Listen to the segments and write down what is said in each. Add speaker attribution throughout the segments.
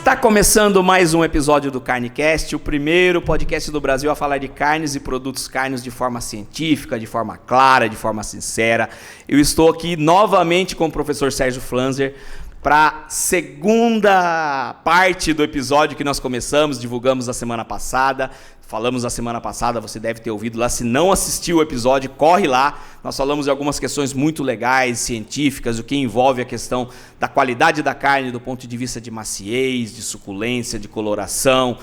Speaker 1: Está começando mais um episódio do CarneCast, o primeiro podcast do Brasil a falar de carnes e produtos carnes de forma científica, de forma clara, de forma sincera. Eu estou aqui novamente com o professor Sérgio Flanzer para a segunda parte do episódio que nós começamos, divulgamos na semana passada. Falamos na semana passada, você deve ter ouvido lá. Se não assistiu o episódio, corre lá. Nós falamos de algumas questões muito legais, científicas, o que envolve a questão da qualidade da carne do ponto de vista de maciez, de suculência, de coloração,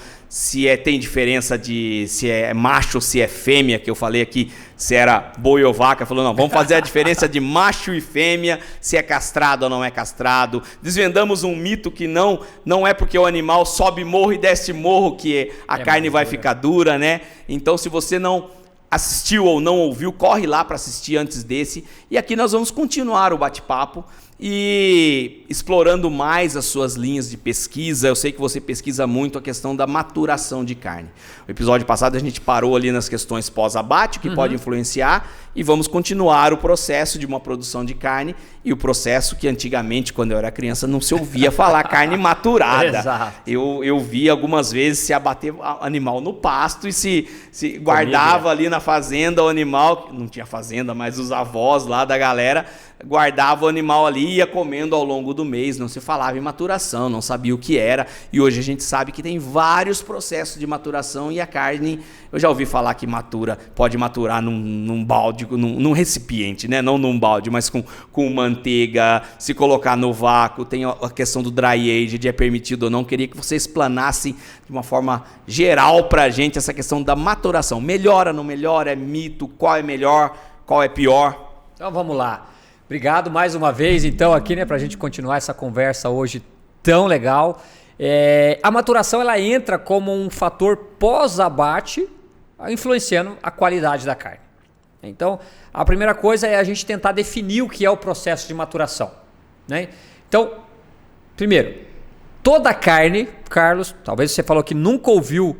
Speaker 1: tem diferença de se é macho ou se é fêmea, que eu falei aqui, se era boi ou vaca. Falou, não, vamos fazer a diferença de macho e fêmea, se é castrado ou não é castrado. Desvendamos um mito que não é porque o animal sobe morro e desce morro que a carne vai ficar dura, né? Então, se você não assistiu ou não ouviu, corre lá para assistir antes desse. E aqui nós vamos continuar o bate-papo e explorando mais as suas linhas de pesquisa. Eu sei que você pesquisa muito a questão da maturação de carne. No episódio passado a gente parou ali nas questões pós-abate, que pode influenciar, e vamos continuar o processo de uma produção de carne e o processo que antigamente, quando eu era criança, não se ouvia falar carne maturada.
Speaker 2: Exato.
Speaker 1: Eu vi algumas vezes se abater animal no pasto e se guardava ali na fazenda o animal, não tinha fazenda, mas os avós lá da galera guardava o animal ali e ia comendo ao longo do mês. Não se falava em maturação, não sabia o que era, e hoje a gente sabe que tem vários processos de maturação e a carne, eu já ouvi falar que pode maturar num balde, num recipiente, né? Não num balde, mas com manteiga, se colocar no vácuo. Tem a questão do dry age, de é permitido ou não. Queria que você explanasse de uma forma geral pra gente essa questão da maturação. Melhora, não melhora, é mito, qual é melhor, qual é pior?
Speaker 2: Então vamos lá. Obrigado mais uma vez, então, aqui, né, para a gente continuar essa conversa hoje tão legal. A maturação, ela entra como um fator pós-abate, influenciando a qualidade da carne. Então, a primeira coisa é a gente tentar definir o que é o processo de maturação, né? Então, primeiro, toda carne, Carlos, talvez você falou que nunca ouviu,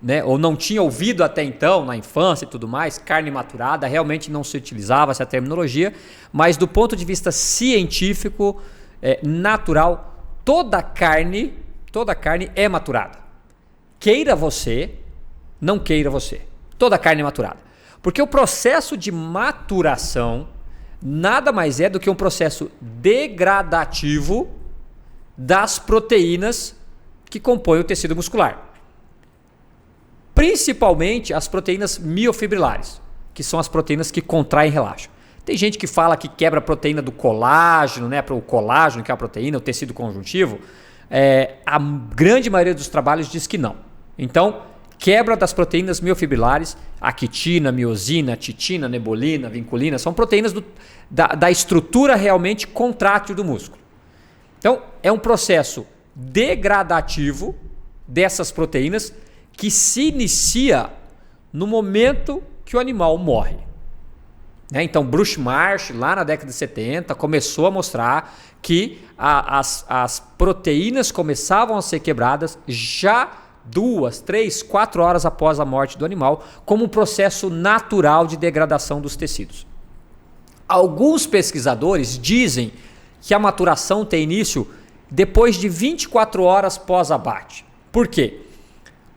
Speaker 2: né, ou não tinha ouvido até então, na infância e tudo mais, carne maturada, realmente não se utilizava essa terminologia, mas do ponto de vista científico, natural, toda carne é maturada. Queira você, não queira você. Toda carne é maturada. Porque o processo de maturação nada mais é do que um processo degradativo das proteínas que compõem o tecido muscular. Principalmente as proteínas miofibrilares, que são as proteínas que contraem e relaxam. Tem gente que fala que quebra a proteína do colágeno, né? Para o colágeno, que é a proteína, o tecido conjuntivo. A grande maioria dos trabalhos diz que não. Então, quebra das proteínas miofibrilares, a quitina, miosina, titina, nebolina, vinculina, são proteínas da estrutura realmente contrátil do músculo. Então, é um processo degradativo dessas proteínas que se inicia no momento que o animal morre. Então, Bruce Marsh, lá na década de 70, começou a mostrar que as proteínas começavam a ser quebradas já 2, 3, 4 horas após a morte do animal, como um processo natural de degradação dos tecidos. Alguns pesquisadores dizem que a maturação tem início depois de 24 horas pós-abate. Por quê?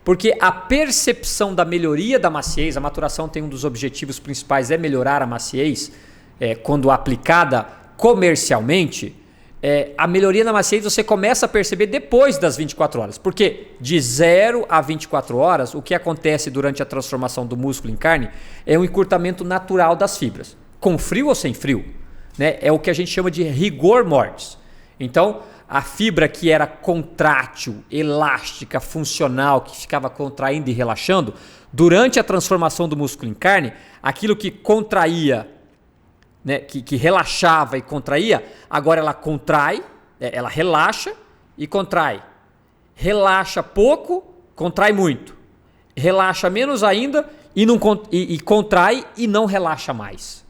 Speaker 2: Porque a percepção da melhoria da maciez, a maturação tem um dos objetivos principais, é melhorar a maciez, quando aplicada comercialmente, a melhoria na maciez você começa a perceber depois das 24 horas. Porque de 0 a 24 horas, o que acontece durante a transformação do músculo em carne é um encurtamento natural das fibras, com frio ou sem frio, né? É o que a gente chama de rigor mortis. Então, a fibra que era contrátil, elástica, funcional, que ficava contraindo e relaxando, durante a transformação do músculo em carne, aquilo que contraía, né, que relaxava e contraía, agora ela contrai, ela relaxa e contrai. Relaxa pouco, contrai muito. Relaxa menos ainda e contrai e não relaxa mais.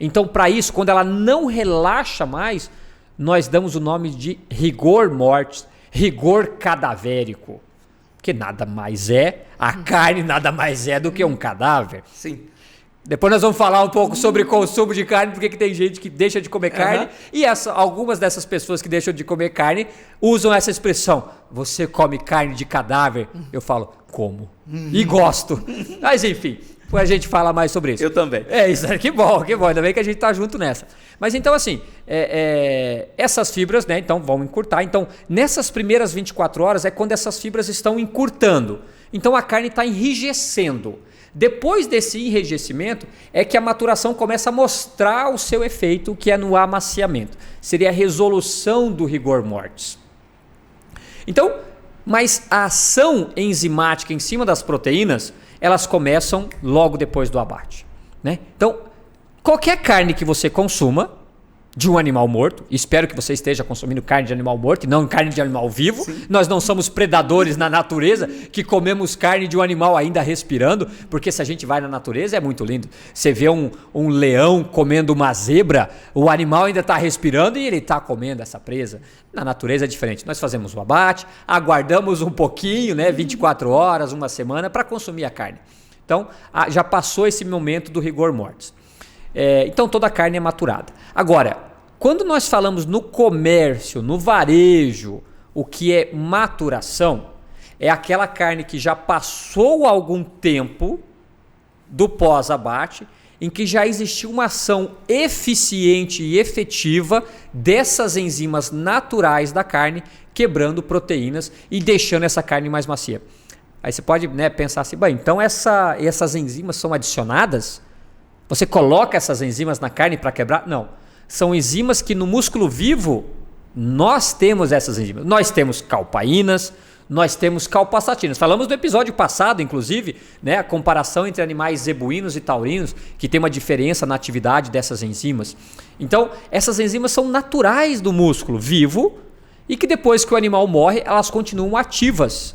Speaker 2: Então, para isso, quando ela não relaxa mais, nós damos o nome de rigor mortis, rigor cadavérico. Que nada mais é, a carne nada mais é do que um cadáver.
Speaker 1: Sim.
Speaker 2: Depois nós vamos falar um pouco sobre consumo de carne, porque que tem gente que deixa de comer carne. E algumas dessas pessoas que deixam de comer carne usam essa expressão. Você come carne de cadáver? Eu falo, como? E gosto. Mas enfim, a gente fala mais sobre isso.
Speaker 1: Eu também.
Speaker 2: Isso, que bom. Ainda bem que a gente tá junto nessa. Mas então assim, essas fibras, né, então vão encurtar. Então nessas primeiras 24 horas é quando essas fibras estão encurtando. Então a carne está enrijecendo. Depois desse enrijecimento é que a maturação começa a mostrar o seu efeito, que é no amaciamento. Seria a resolução do rigor mortis. Então, mas a ação enzimática em cima das proteínas, elas começam logo depois do abate, né? Então, qualquer carne que você consuma de um animal morto, espero que você esteja consumindo carne de animal morto e não carne de animal vivo. Sim. Nós não somos predadores na natureza que comemos carne de um animal ainda respirando, porque se a gente vai na natureza é muito lindo. Você vê um leão comendo uma zebra, o animal ainda está respirando e ele está comendo essa presa. Na natureza é diferente. Nós fazemos o abate, aguardamos um pouquinho, né, 24 horas, uma semana, para consumir a carne. Então, já passou esse momento do rigor mortis. Então toda a carne é maturada. Agora, quando nós falamos no comércio, no varejo, o que é maturação é aquela carne que já passou algum tempo do pós-abate, em que já existiu uma ação eficiente e efetiva dessas enzimas naturais da carne, quebrando proteínas e deixando essa carne mais macia. Aí você pode, né, pensar assim, bem, então essas enzimas são adicionadas? Você coloca essas enzimas na carne para quebrar? Não. São enzimas que no músculo vivo nós temos essas enzimas. Nós temos calpaínas, nós temos calpastatinas. Falamos no episódio passado, inclusive, né, a comparação entre animais zebuínos e taurinos, que tem uma diferença na atividade dessas enzimas. Então, essas enzimas são naturais do músculo vivo e que depois que o animal morre, elas continuam ativas.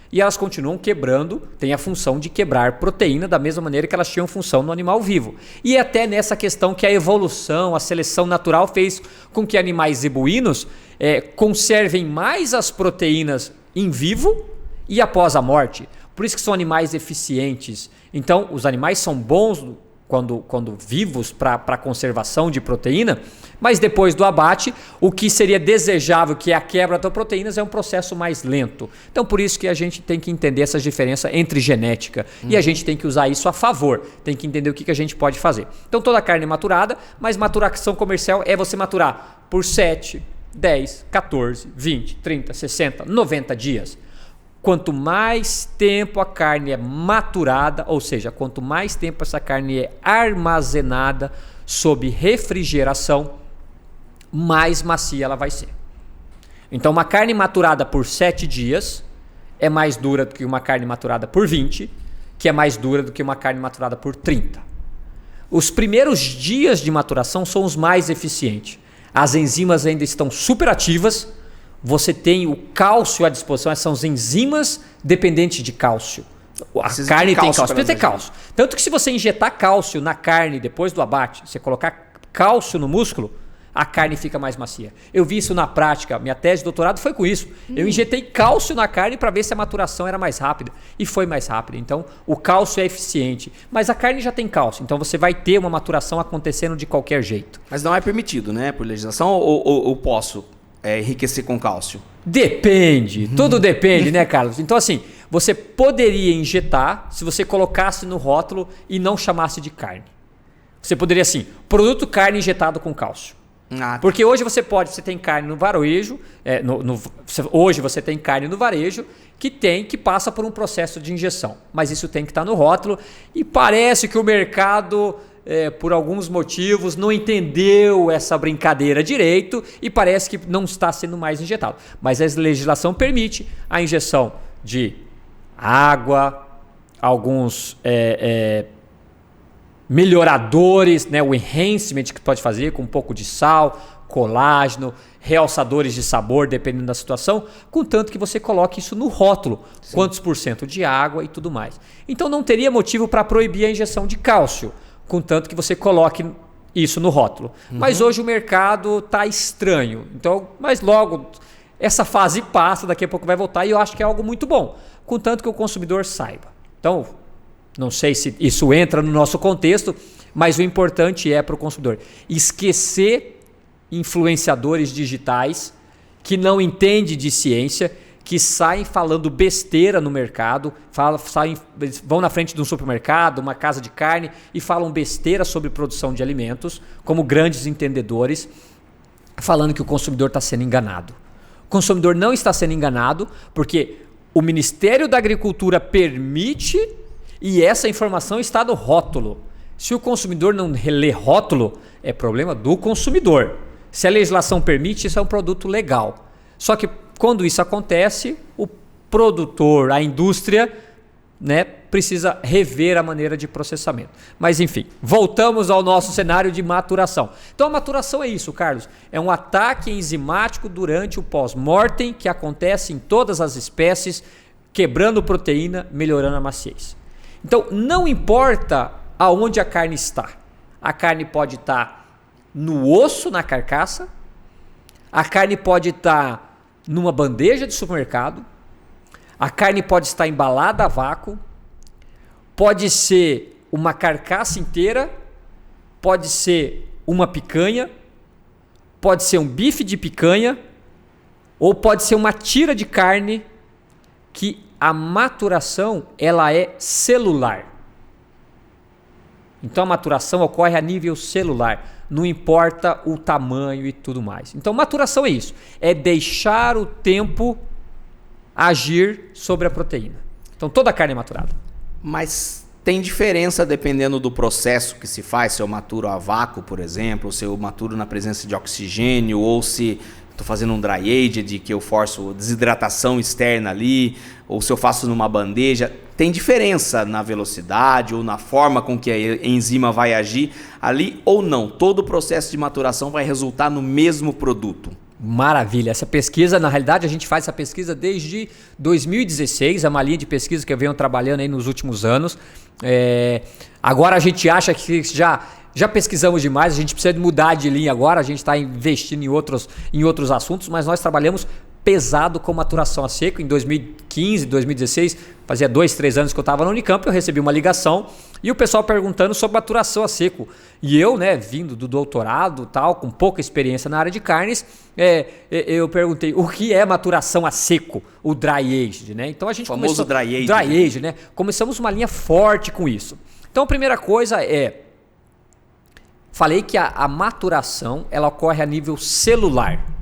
Speaker 2: E elas continuam quebrando, tem a função de quebrar proteína da mesma maneira que elas tinham função no animal vivo. E até nessa questão que a evolução, a seleção natural fez com que animais zebuínos conservem mais as proteínas em vivo e após a morte. Por isso que são animais eficientes. Então, os animais são bons quando vivos para conservação de proteína, mas depois do abate, o que seria desejável, que é a quebra das proteínas, é um processo mais lento. Então, por isso que a gente tem que entender essa diferença entre genética e a gente tem que usar isso a favor, tem que entender o que a gente pode fazer. Então, toda a carne é maturada, mas maturação comercial é você maturar por 7, 10, 14, 20, 30, 60, 90 dias. Quanto mais tempo a carne é maturada, ou seja, quanto mais tempo essa carne é armazenada sob refrigeração, mais macia ela vai ser. Então, uma carne maturada por 7 dias é mais dura do que uma carne maturada por 20, que é mais dura do que uma carne maturada por 30. Os primeiros dias de maturação são os mais eficientes. As enzimas ainda estão superativas. Você tem o cálcio à disposição, essas são as enzimas dependentes de cálcio. A carne tem cálcio, precisa ter cálcio. Tanto que se você injetar cálcio na carne depois do abate, você colocar cálcio no músculo, a carne fica mais macia. Eu vi isso na prática, minha tese de doutorado foi com isso. Eu injetei cálcio na carne para ver se a maturação era mais rápida. E foi mais rápida. Então, o cálcio é eficiente. Mas a carne já tem cálcio, então você vai ter uma maturação acontecendo de qualquer jeito.
Speaker 1: Mas não é permitido, né, por legislação, ou posso enriquecer com cálcio?
Speaker 2: Depende, tudo depende, né, Carlos? Então, assim, você poderia injetar se você colocasse no rótulo e não chamasse de carne. Você poderia, assim, produto carne injetado com cálcio. Porque hoje você tem carne no varejo, hoje você tem carne no varejo que passa por um processo de injeção. Mas isso tem que estar no rótulo e parece que o mercado, por alguns motivos, não entendeu essa brincadeira direito e parece que não está sendo mais injetado. Mas a legislação permite a injeção de água, alguns melhoradores, né, o enhancement que pode fazer com um pouco de sal, colágeno, realçadores de sabor, dependendo da situação, contanto que você coloque isso no rótulo, sim, quantos % de água e tudo mais. Então não teria motivo para proibir a injeção de cálcio, contanto que você coloque isso no rótulo. Mas hoje o mercado está estranho, então, mas logo essa fase passa, daqui a pouco vai voltar e eu acho que é algo muito bom, contanto que o consumidor saiba. Então, Não sei se isso entra no nosso contexto, mas o importante é para o consumidor esquecer influenciadores digitais que não entendem de ciência, que saem falando besteira no mercado, vão na frente de um supermercado, uma casa de carne e falam besteira sobre produção de alimentos, como grandes entendedores, falando que o consumidor está sendo enganado. O consumidor não está sendo enganado porque o Ministério da Agricultura permite e essa informação está no rótulo. Se o consumidor não lê rótulo, é problema do consumidor. Se a legislação permite, isso é um produto legal. Só que quando isso acontece, o produtor, a indústria, né, precisa rever a maneira de processamento. Mas enfim, voltamos ao nosso cenário de maturação. Então a maturação é isso, Carlos. É um ataque enzimático durante o pós-mortem que acontece em todas as espécies, quebrando proteína, melhorando a maciez. Então não importa aonde a carne está. A carne pode estar no osso, na carcaça. A carne pode estar numa bandeja de supermercado, a carne pode estar embalada a vácuo, pode ser uma carcaça inteira, pode ser uma picanha, pode ser um bife de picanha, ou pode ser uma tira de carne que a maturação ela é celular. Então a maturação ocorre a nível celular. Não importa o tamanho e tudo mais. Então, maturação é isso. É deixar o tempo agir sobre a proteína. Então, toda a carne é maturada.
Speaker 1: Mas tem diferença dependendo do processo que se faz. Se eu maturo a vácuo, por exemplo, se eu maturo na presença de oxigênio, ou se estou fazendo um dry aged, que eu forço desidratação externa ali, ou se eu faço numa bandeja. Tem diferença na velocidade ou na forma com que a enzima vai agir ali ou não? Todo o processo de maturação vai resultar no mesmo produto.
Speaker 2: Maravilha. Essa pesquisa, na realidade, a gente faz essa pesquisa desde 2016. É uma linha de pesquisa que eu venho trabalhando aí nos últimos anos. Agora a gente acha que já pesquisamos demais, a gente precisa mudar de linha agora. A gente está investindo em outros assuntos, mas nós trabalhamos pesado com maturação a seco. Em 2015, 2016, fazia 2, 3 anos que eu estava na Unicamp, eu recebi uma ligação e o pessoal perguntando sobre maturação a seco. E eu, né, vindo do doutorado, tal, com pouca experiência na área de carnes, eu perguntei o que é maturação a seco, o dry aged, né? Então a gente
Speaker 1: famoso
Speaker 2: começou
Speaker 1: dry aged,
Speaker 2: né? Começamos uma linha forte com isso. Então a primeira coisa falei que a maturação ela ocorre a nível celular.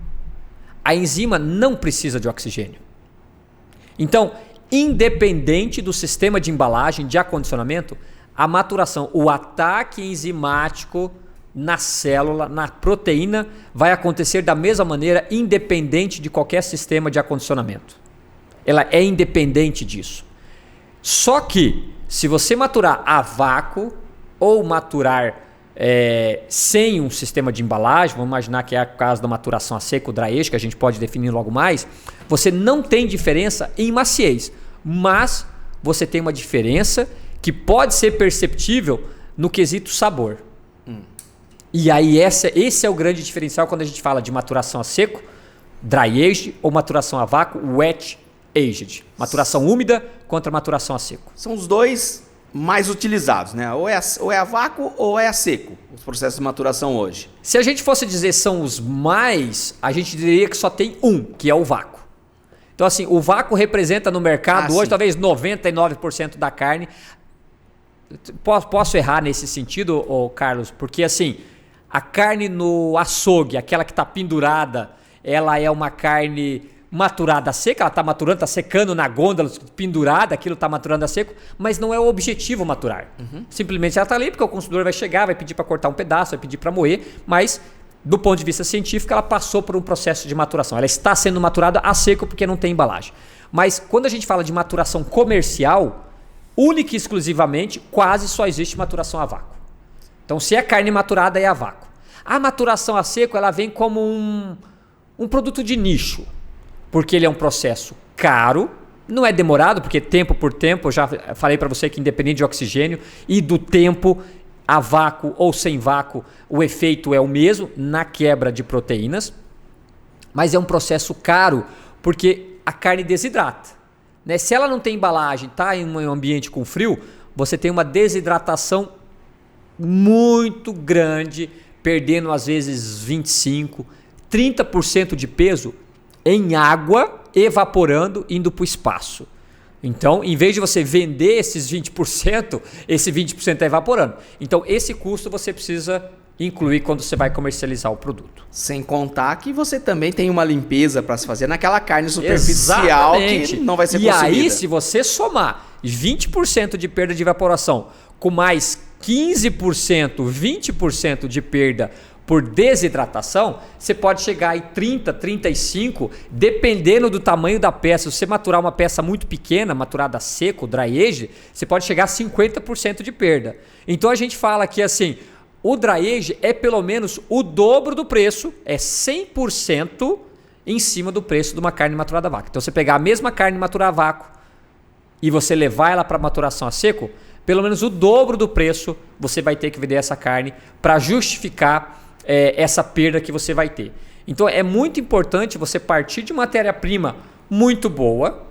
Speaker 2: A enzima não precisa de oxigênio. Então, independente do sistema de embalagem, de acondicionamento, a maturação, o ataque enzimático na célula, na proteína, vai acontecer da mesma maneira, independente de qualquer sistema de acondicionamento. Ela é independente disso. Só que, se você maturar a vácuo ou maturar sem um sistema de embalagem, vamos imaginar que é o caso da maturação a seco, dry aged, que a gente pode definir logo mais, você não tem diferença em maciez, mas você tem uma diferença que pode ser perceptível no quesito sabor. E aí esse é o grande diferencial quando a gente fala de maturação a seco, dry aged, ou maturação a vácuo, wet aged. Maturação úmida contra maturação a seco.
Speaker 1: São os dois mais utilizados, né? Ou é a vácuo ou é a seco, os processos de maturação hoje.
Speaker 2: Se a gente fosse dizer são os mais, a gente diria que só tem um, que é o vácuo. Então assim, o vácuo representa no mercado hoje talvez 99% da carne. Posso errar nesse sentido, Carlos? Porque assim, a carne no açougue, aquela que está pendurada, ela é uma carne maturada a seco, ela está maturando, está secando na gôndola, pendurada, aquilo está maturando a seco, mas não é o objetivo maturar. Simplesmente ela está ali porque o consumidor vai chegar, vai pedir para cortar um pedaço, vai pedir para moer, mas do ponto de vista científico ela passou por um processo de maturação. Ela está sendo maturada a seco porque não tem embalagem. Mas quando a gente fala de maturação comercial, única e exclusivamente, quase só existe maturação a vácuo. Então se é carne maturada é a vácuo. A maturação a seco ela vem como um produto de nicho. Porque ele é um processo caro, não é demorado, porque tempo por tempo, eu já falei para você que independente de oxigênio e do tempo, a vácuo ou sem vácuo, o efeito é o mesmo na quebra de proteínas, mas é um processo caro, porque a carne desidrata. Né? Se ela não tem embalagem, está em um ambiente com frio, você tem uma desidratação muito grande, perdendo às vezes 25%, 30% de peso em água, evaporando, indo para o espaço. Então, em vez de você vender esses 20%, esse 20% está evaporando. Então, esse custo você precisa incluir quando você vai comercializar o produto.
Speaker 1: Sem contar que você também tem uma limpeza para se fazer naquela carne superficial. Exatamente. Que não vai ser consumida.
Speaker 2: E aí, se você somar 20% de perda de evaporação com mais 15%, 20% de perda por desidratação, você pode chegar em 30, 35, dependendo do tamanho da peça. Se você maturar uma peça muito pequena, maturada seco, dry age, você pode chegar a 50% de perda. Então a gente fala que assim, o dry age é pelo menos o dobro do preço, é 100% em cima do preço de uma carne maturada a vácuo. Então você pegar a mesma carne maturada a vácuo e você levar ela para maturação a seco, pelo menos o dobro do preço você vai ter que vender essa carne para justificar essa perda que você vai ter. Então é muito importante você partir de matéria-prima muito boa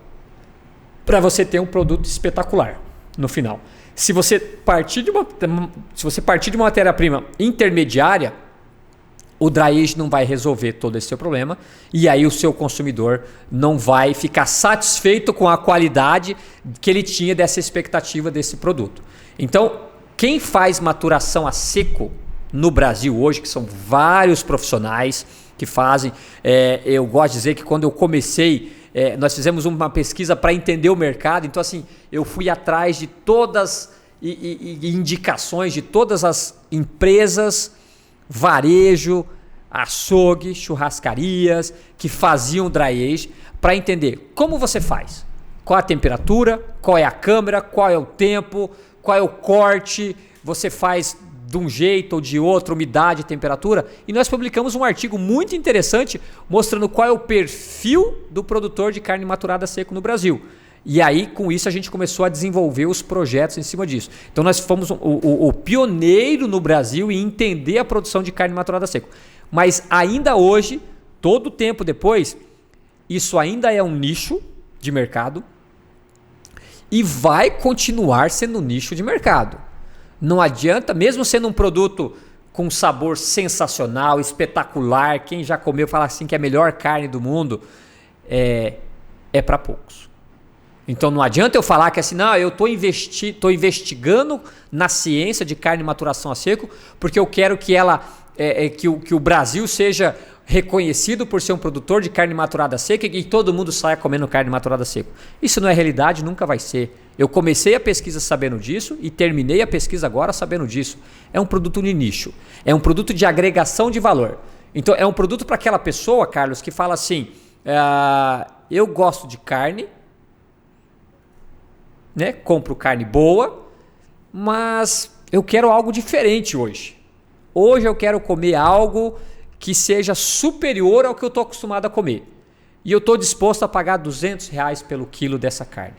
Speaker 2: para você ter um produto espetacular no final. Se você partir de uma matéria-prima intermediária, o dry age não vai resolver todo esse seu problema e aí o seu consumidor não vai ficar satisfeito com a qualidade que ele tinha dessa expectativa desse produto. Então, quem faz maturação a seco no Brasil hoje, que são vários profissionais que fazem, eu gosto de dizer que quando eu comecei, nós fizemos uma pesquisa para entender o mercado, então assim, eu fui atrás de todas e indicações de todas as empresas, varejo, açougue, churrascarias que faziam dry age para entender como você faz, qual a temperatura, qual é a câmera, qual é o tempo, qual é o corte, você faz de um jeito ou de outro, umidade, temperatura, e nós publicamos um artigo muito interessante mostrando qual é o perfil do produtor de carne maturada seco no Brasil. E aí, com isso, a gente começou a desenvolver os projetos em cima disso. Então, nós fomos o pioneiro no Brasil em entender a produção de carne maturada seco. Mas ainda hoje, todo o tempo depois, isso ainda é um nicho de mercado e vai continuar sendo um nicho de mercado. Não adianta, mesmo sendo um produto com sabor sensacional, espetacular, quem já comeu fala assim que é a melhor carne do mundo, é para poucos. Então não adianta eu falar que assim, não, eu estou investigando na ciência de carne e maturação a seco, porque eu quero que que o Brasil seja reconhecido por ser um produtor de carne maturada seca e todo mundo saia comendo carne maturada seco. Isso não é realidade, nunca vai ser. Eu comecei a pesquisa sabendo disso e terminei a pesquisa agora sabendo disso. É um produto de nicho, é um produto de agregação de valor. Então é um produto para aquela pessoa, Carlos, que fala assim, eu gosto de carne, né? Compro carne boa, mas eu quero algo diferente hoje. Hoje eu quero comer algo que seja superior ao que eu estou acostumado a comer. E eu estou disposto a pagar R$200 pelo quilo dessa carne.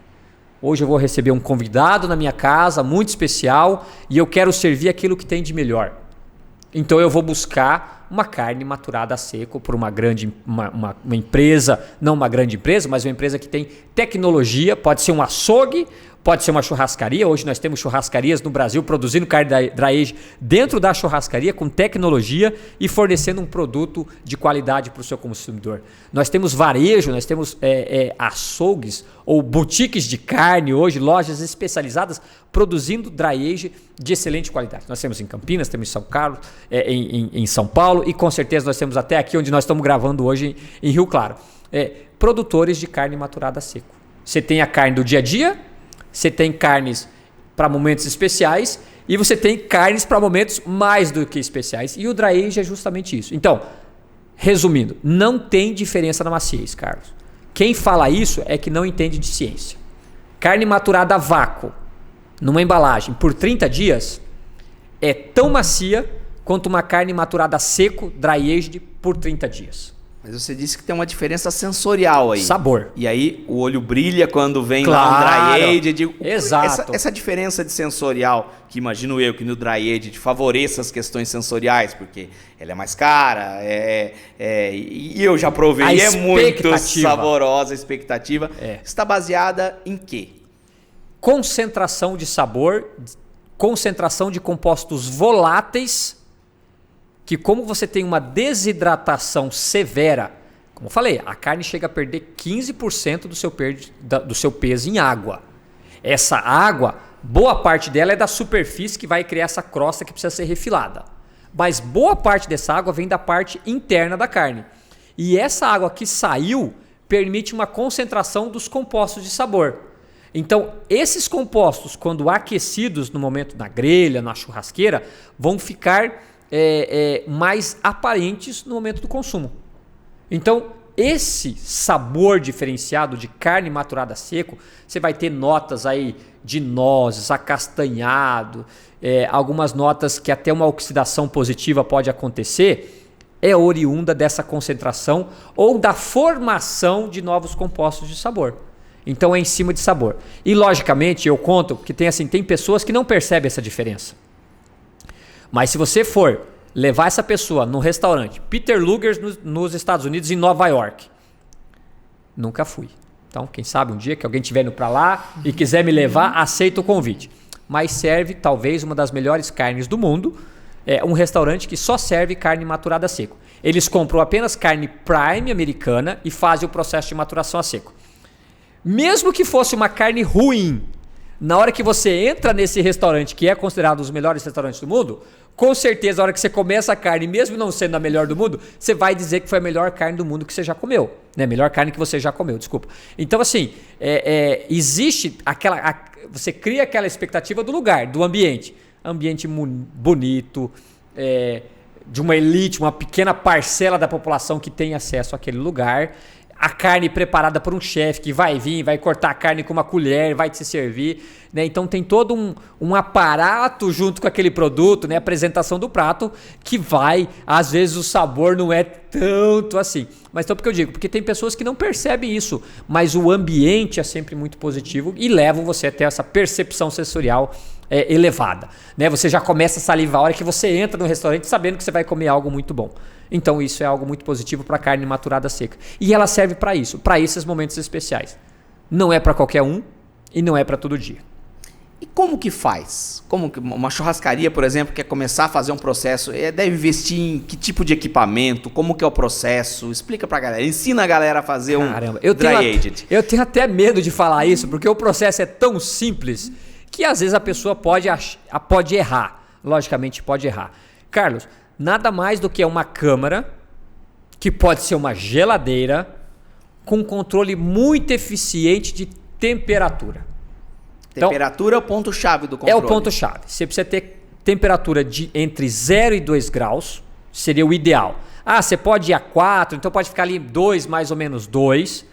Speaker 2: Hoje eu vou receber um convidado na minha casa, muito especial, e eu quero servir aquilo que tem de melhor. Então eu vou buscar uma carne maturada a seco por uma empresa, não uma grande empresa, mas uma empresa que tem tecnologia, pode ser um açougue, pode ser uma churrascaria. Hoje nós temos churrascarias no Brasil produzindo carne dry age dentro da churrascaria com tecnologia e fornecendo um produto de qualidade para o seu consumidor. Nós temos varejo, nós temos açougues ou boutiques de carne hoje, lojas especializadas produzindo dry age de excelente qualidade. Nós temos em Campinas, temos em São Carlos, em São Paulo e com certeza nós temos até aqui onde nós estamos gravando hoje em Rio Claro. Produtores de carne maturada a seco. Você tem a carne do dia a dia, você tem carnes para momentos especiais e você tem carnes para momentos mais do que especiais. E o dry age é justamente isso. Então, resumindo, não tem diferença na maciez, Carlos. Quem fala isso é que não entende de ciência. Carne maturada a vácuo, numa embalagem, por 30 dias, é tão macia quanto uma carne maturada a seco, dry aged, por 30 dias.
Speaker 1: Mas você disse que tem uma diferença sensorial aí.
Speaker 2: Sabor.
Speaker 1: E aí o olho brilha quando vem
Speaker 2: claro.
Speaker 1: lá um dry aged.
Speaker 2: Exato.
Speaker 1: Essa diferença de sensorial, que imagino eu que no dry aged favoreça as questões sensoriais, porque ela é mais cara, e eu já provei, é muito saborosa a expectativa. Está baseada em quê?
Speaker 2: concentração de sabor, concentração de compostos voláteis, que como você tem uma desidratação severa, como eu falei, a carne chega a perder 15% do seu peso em água. Essa água, boa parte dela é da superfície que vai criar essa crosta que precisa ser refilada. Mas boa parte dessa água vem da parte interna da carne. E essa água que saiu permite uma concentração dos compostos de sabor. Então, esses compostos, quando aquecidos no momento na grelha, na churrasqueira, vão ficar mais aparentes no momento do consumo. Então, esse sabor diferenciado de carne maturada a seco, você vai ter notas aí de nozes, acastanhado, algumas notas que até uma oxidação positiva pode acontecer, é oriunda dessa concentração ou da formação de novos compostos de sabor. Então é em cima de sabor. E logicamente eu conto que tem pessoas que não percebem essa diferença. Mas se você for levar essa pessoa num restaurante, Peter Luger's nos Estados Unidos, em Nova York, nunca fui. Então, quem sabe um dia que alguém estiver indo para lá e quiser me levar, aceito o convite. Mas serve talvez uma das melhores carnes do mundo. É um restaurante que só serve carne maturada a seco. Eles compram apenas carne prime americana e fazem o processo de maturação a seco. Mesmo que fosse uma carne ruim, na hora que você entra nesse restaurante, que é considerado um dos melhores restaurantes do mundo, com certeza, na hora que você come essa carne, mesmo não sendo a melhor do mundo, você vai dizer que foi a melhor carne do mundo que você já comeu. Né? Melhor carne que você já comeu, desculpa. Então, assim, existe você cria aquela expectativa do lugar, do ambiente. Ambiente bonito, de uma elite, uma pequena parcela da população que tem acesso àquele lugar. A carne preparada por um chefe que vai vir, vai cortar a carne com uma colher, vai te servir. Né? Então tem todo um aparato junto com aquele produto, né? A apresentação do prato, que às vezes o sabor não é tanto assim. Mas então por que eu digo? Porque tem pessoas que não percebem isso, mas o ambiente é sempre muito positivo e leva você a ter essa percepção sensorial elevada. Né? Você já começa a salivar a hora que você entra no restaurante sabendo que você vai comer algo muito bom. Então isso é algo muito positivo para a carne maturada seca. E ela serve para isso, para esses momentos especiais. Não é para qualquer um e não é para todo dia.
Speaker 1: E como que faz? Como que uma churrascaria, por exemplo, quer começar a fazer um processo, deve investir em que tipo de equipamento? Como que é o processo? Explica pra galera, ensina a galera a fazer dry aged.
Speaker 2: Eu tenho até medo de falar isso, porque o processo é tão simples que às vezes a pessoa pode errar. Logicamente pode errar. Carlos, nada mais do que uma câmara, que pode ser uma geladeira, com controle muito eficiente de temperatura.
Speaker 1: Temperatura é o ponto-chave do controle.
Speaker 2: É o ponto-chave. Você precisa ter temperatura de entre 0 e 2 graus, seria o ideal. Você pode ir a 4, então pode ficar ali 2, mais ou menos 2.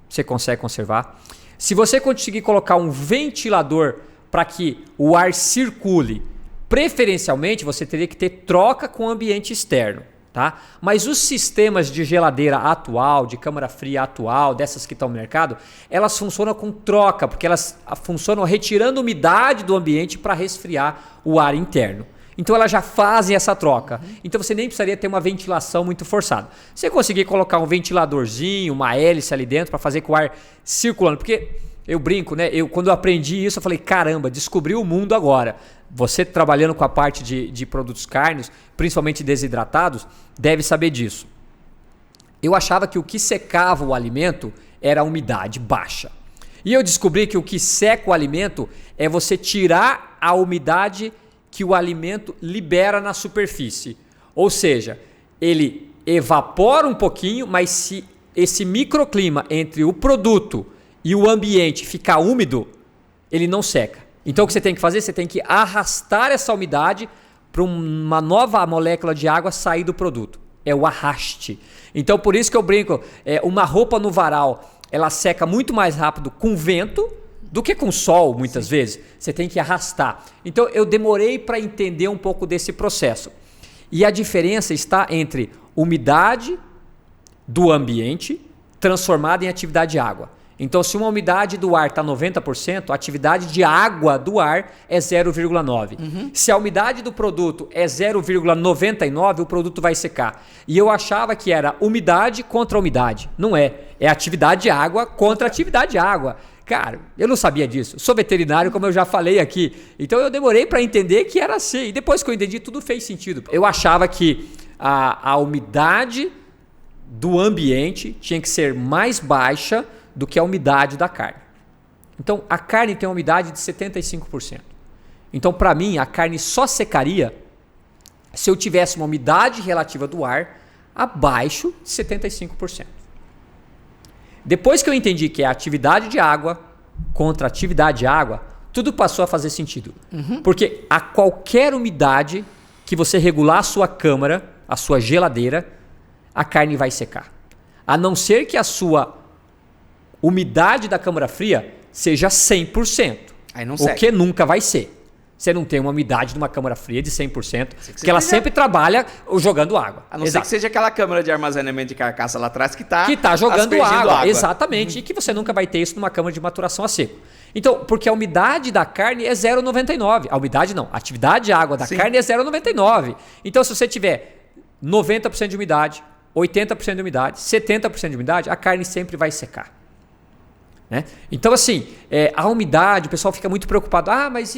Speaker 2: Você consegue conservar. Se você conseguir colocar um ventilador para que o ar circule, preferencialmente você teria que ter troca com o ambiente externo. Tá? Mas os sistemas de geladeira atual, de câmara fria atual, dessas que estão no mercado, elas funcionam com troca, porque elas funcionam retirando umidade do ambiente para resfriar o ar interno. Então elas já fazem essa troca. Então você nem precisaria ter uma ventilação muito forçada. Você conseguir colocar um ventiladorzinho, uma hélice ali dentro para fazer com o ar circulando, porque eu brinco, né? Quando eu aprendi isso, eu falei, caramba, descobri o mundo agora. Você trabalhando com a parte de produtos carnes, principalmente desidratados, deve saber disso. Eu achava que o que secava o alimento era a umidade baixa. E eu descobri que o que seca o alimento é você tirar a umidade que o alimento libera na superfície. Ou seja, ele evapora um pouquinho, mas se esse microclima entre o produto e o ambiente ficar úmido, ele não seca. Então o que você tem que fazer? Você tem que arrastar essa umidade para uma nova molécula de água sair do produto. É o arraste. Então por isso que eu brinco, uma roupa no varal, ela seca muito mais rápido com vento do que com sol, muitas vezes. Você tem que arrastar. Então eu demorei para entender um pouco desse processo. E a diferença está entre umidade do ambiente transformada em atividade de água. Então, se uma umidade do ar está 90%, a atividade de água do ar é 0,9%. Se a umidade do produto é 0,99%, o produto vai secar. E eu achava que era umidade contra umidade. Não é. É atividade de água contra atividade de água. Cara, eu não sabia disso. Sou veterinário, como eu já falei aqui. Então eu demorei para entender que era assim. E depois que eu entendi, tudo fez sentido. Eu achava que a umidade do ambiente tinha que ser mais baixa do que a umidade da carne. Então a carne tem uma umidade de 75%. Então para mim a carne só secaria se eu tivesse uma umidade relativa do ar abaixo de 75%. Depois que eu entendi que é atividade de água contra atividade de água, tudo passou a fazer sentido. Porque a qualquer umidade que você regular a sua câmara, a sua geladeira, a carne vai secar. A não ser que a sua umidade da câmara fria seja 100%.
Speaker 1: Aí não
Speaker 2: o
Speaker 1: seca.
Speaker 2: que nunca vai ser. Você não tem uma umidade de uma câmara fria de 100%, porque ela sempre trabalha jogando água.
Speaker 1: A não ser que seja aquela câmara de armazenamento de carcaça lá atrás que está
Speaker 2: jogando água. Exatamente. E que você nunca vai ter isso numa câmara de maturação a seco. Então, porque a umidade da carne é 0,99. A umidade não. A atividade de água da carne é 0,99. Então, se você tiver 90% de umidade, 80% de umidade, 70% de umidade, a carne sempre vai secar. Né? Então, assim, a umidade, o pessoal fica muito preocupado. Mas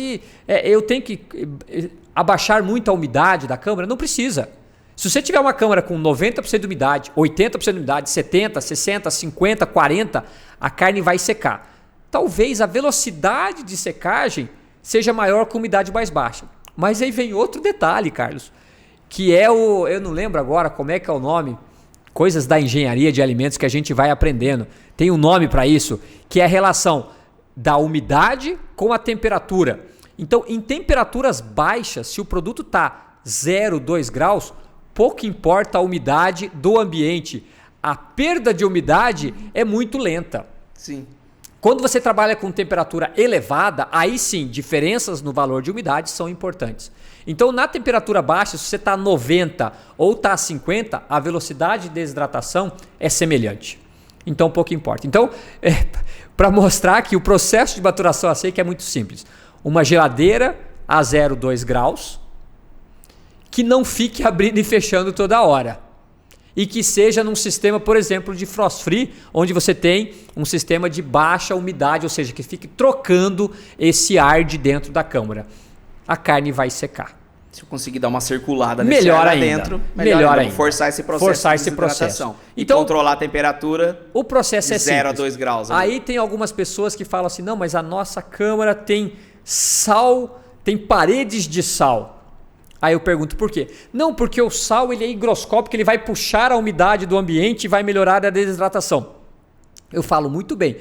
Speaker 2: eu tenho que abaixar muito a umidade da câmara? Não precisa. Se você tiver uma câmara com 90% de umidade, 80% de umidade, 70%, 60%, 50%, 40%, a carne vai secar. Talvez a velocidade de secagem seja maior com umidade mais baixa. Mas aí vem outro detalhe, Carlos, que é eu não lembro agora como é que é o nome, coisas da engenharia de alimentos que a gente vai aprendendo. Tem um nome para isso, que é a relação da umidade com a temperatura. Então, em temperaturas baixas, se o produto está 0, 2 graus, pouco importa a umidade do ambiente. A perda de umidade é muito lenta.
Speaker 1: Sim.
Speaker 2: Quando você trabalha com temperatura elevada, aí sim, diferenças no valor de umidade são importantes. Então, na temperatura baixa, se você está a 90 ou está a 50, a velocidade de desidratação é semelhante. Então, pouco importa. Então, para mostrar que o processo de maturação a seco é muito simples. Uma geladeira a 0, 2 graus, que não fique abrindo e fechando toda hora. E que seja num sistema, por exemplo, de frost free, onde você tem um sistema de baixa umidade, ou seja, que fique trocando esse ar de dentro da câmara. A carne vai secar.
Speaker 1: Se eu conseguir dar uma circulada nesse ar lá dentro, melhor ainda. Forçar esse processo de desidratação. Então, controlar a temperatura.
Speaker 2: O processo é simples.
Speaker 1: 0 a 2 graus.
Speaker 2: Aí tem algumas pessoas que falam assim, não, mas a nossa câmara tem sal, tem paredes de sal. Aí eu pergunto por quê? Não, porque o sal ele é higroscópico, ele vai puxar a umidade do ambiente e vai melhorar a desidratação. Eu falo muito bem,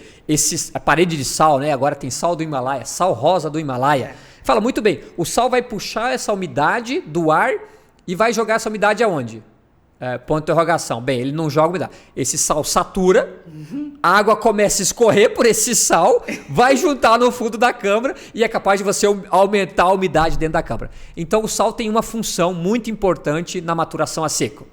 Speaker 2: a parede de sal, né? Agora tem sal do Himalaia, sal rosa do Himalaia. Fala muito bem, o sal vai puxar essa umidade do ar e vai jogar essa umidade aonde? Ponto de interrogação. Bem, ele não joga umidade. Esse sal satura, a água começa a escorrer por esse sal, vai juntar no fundo da câmara e é capaz de você aumentar a umidade dentro da câmara. Então o sal tem uma função muito importante na maturação a seco.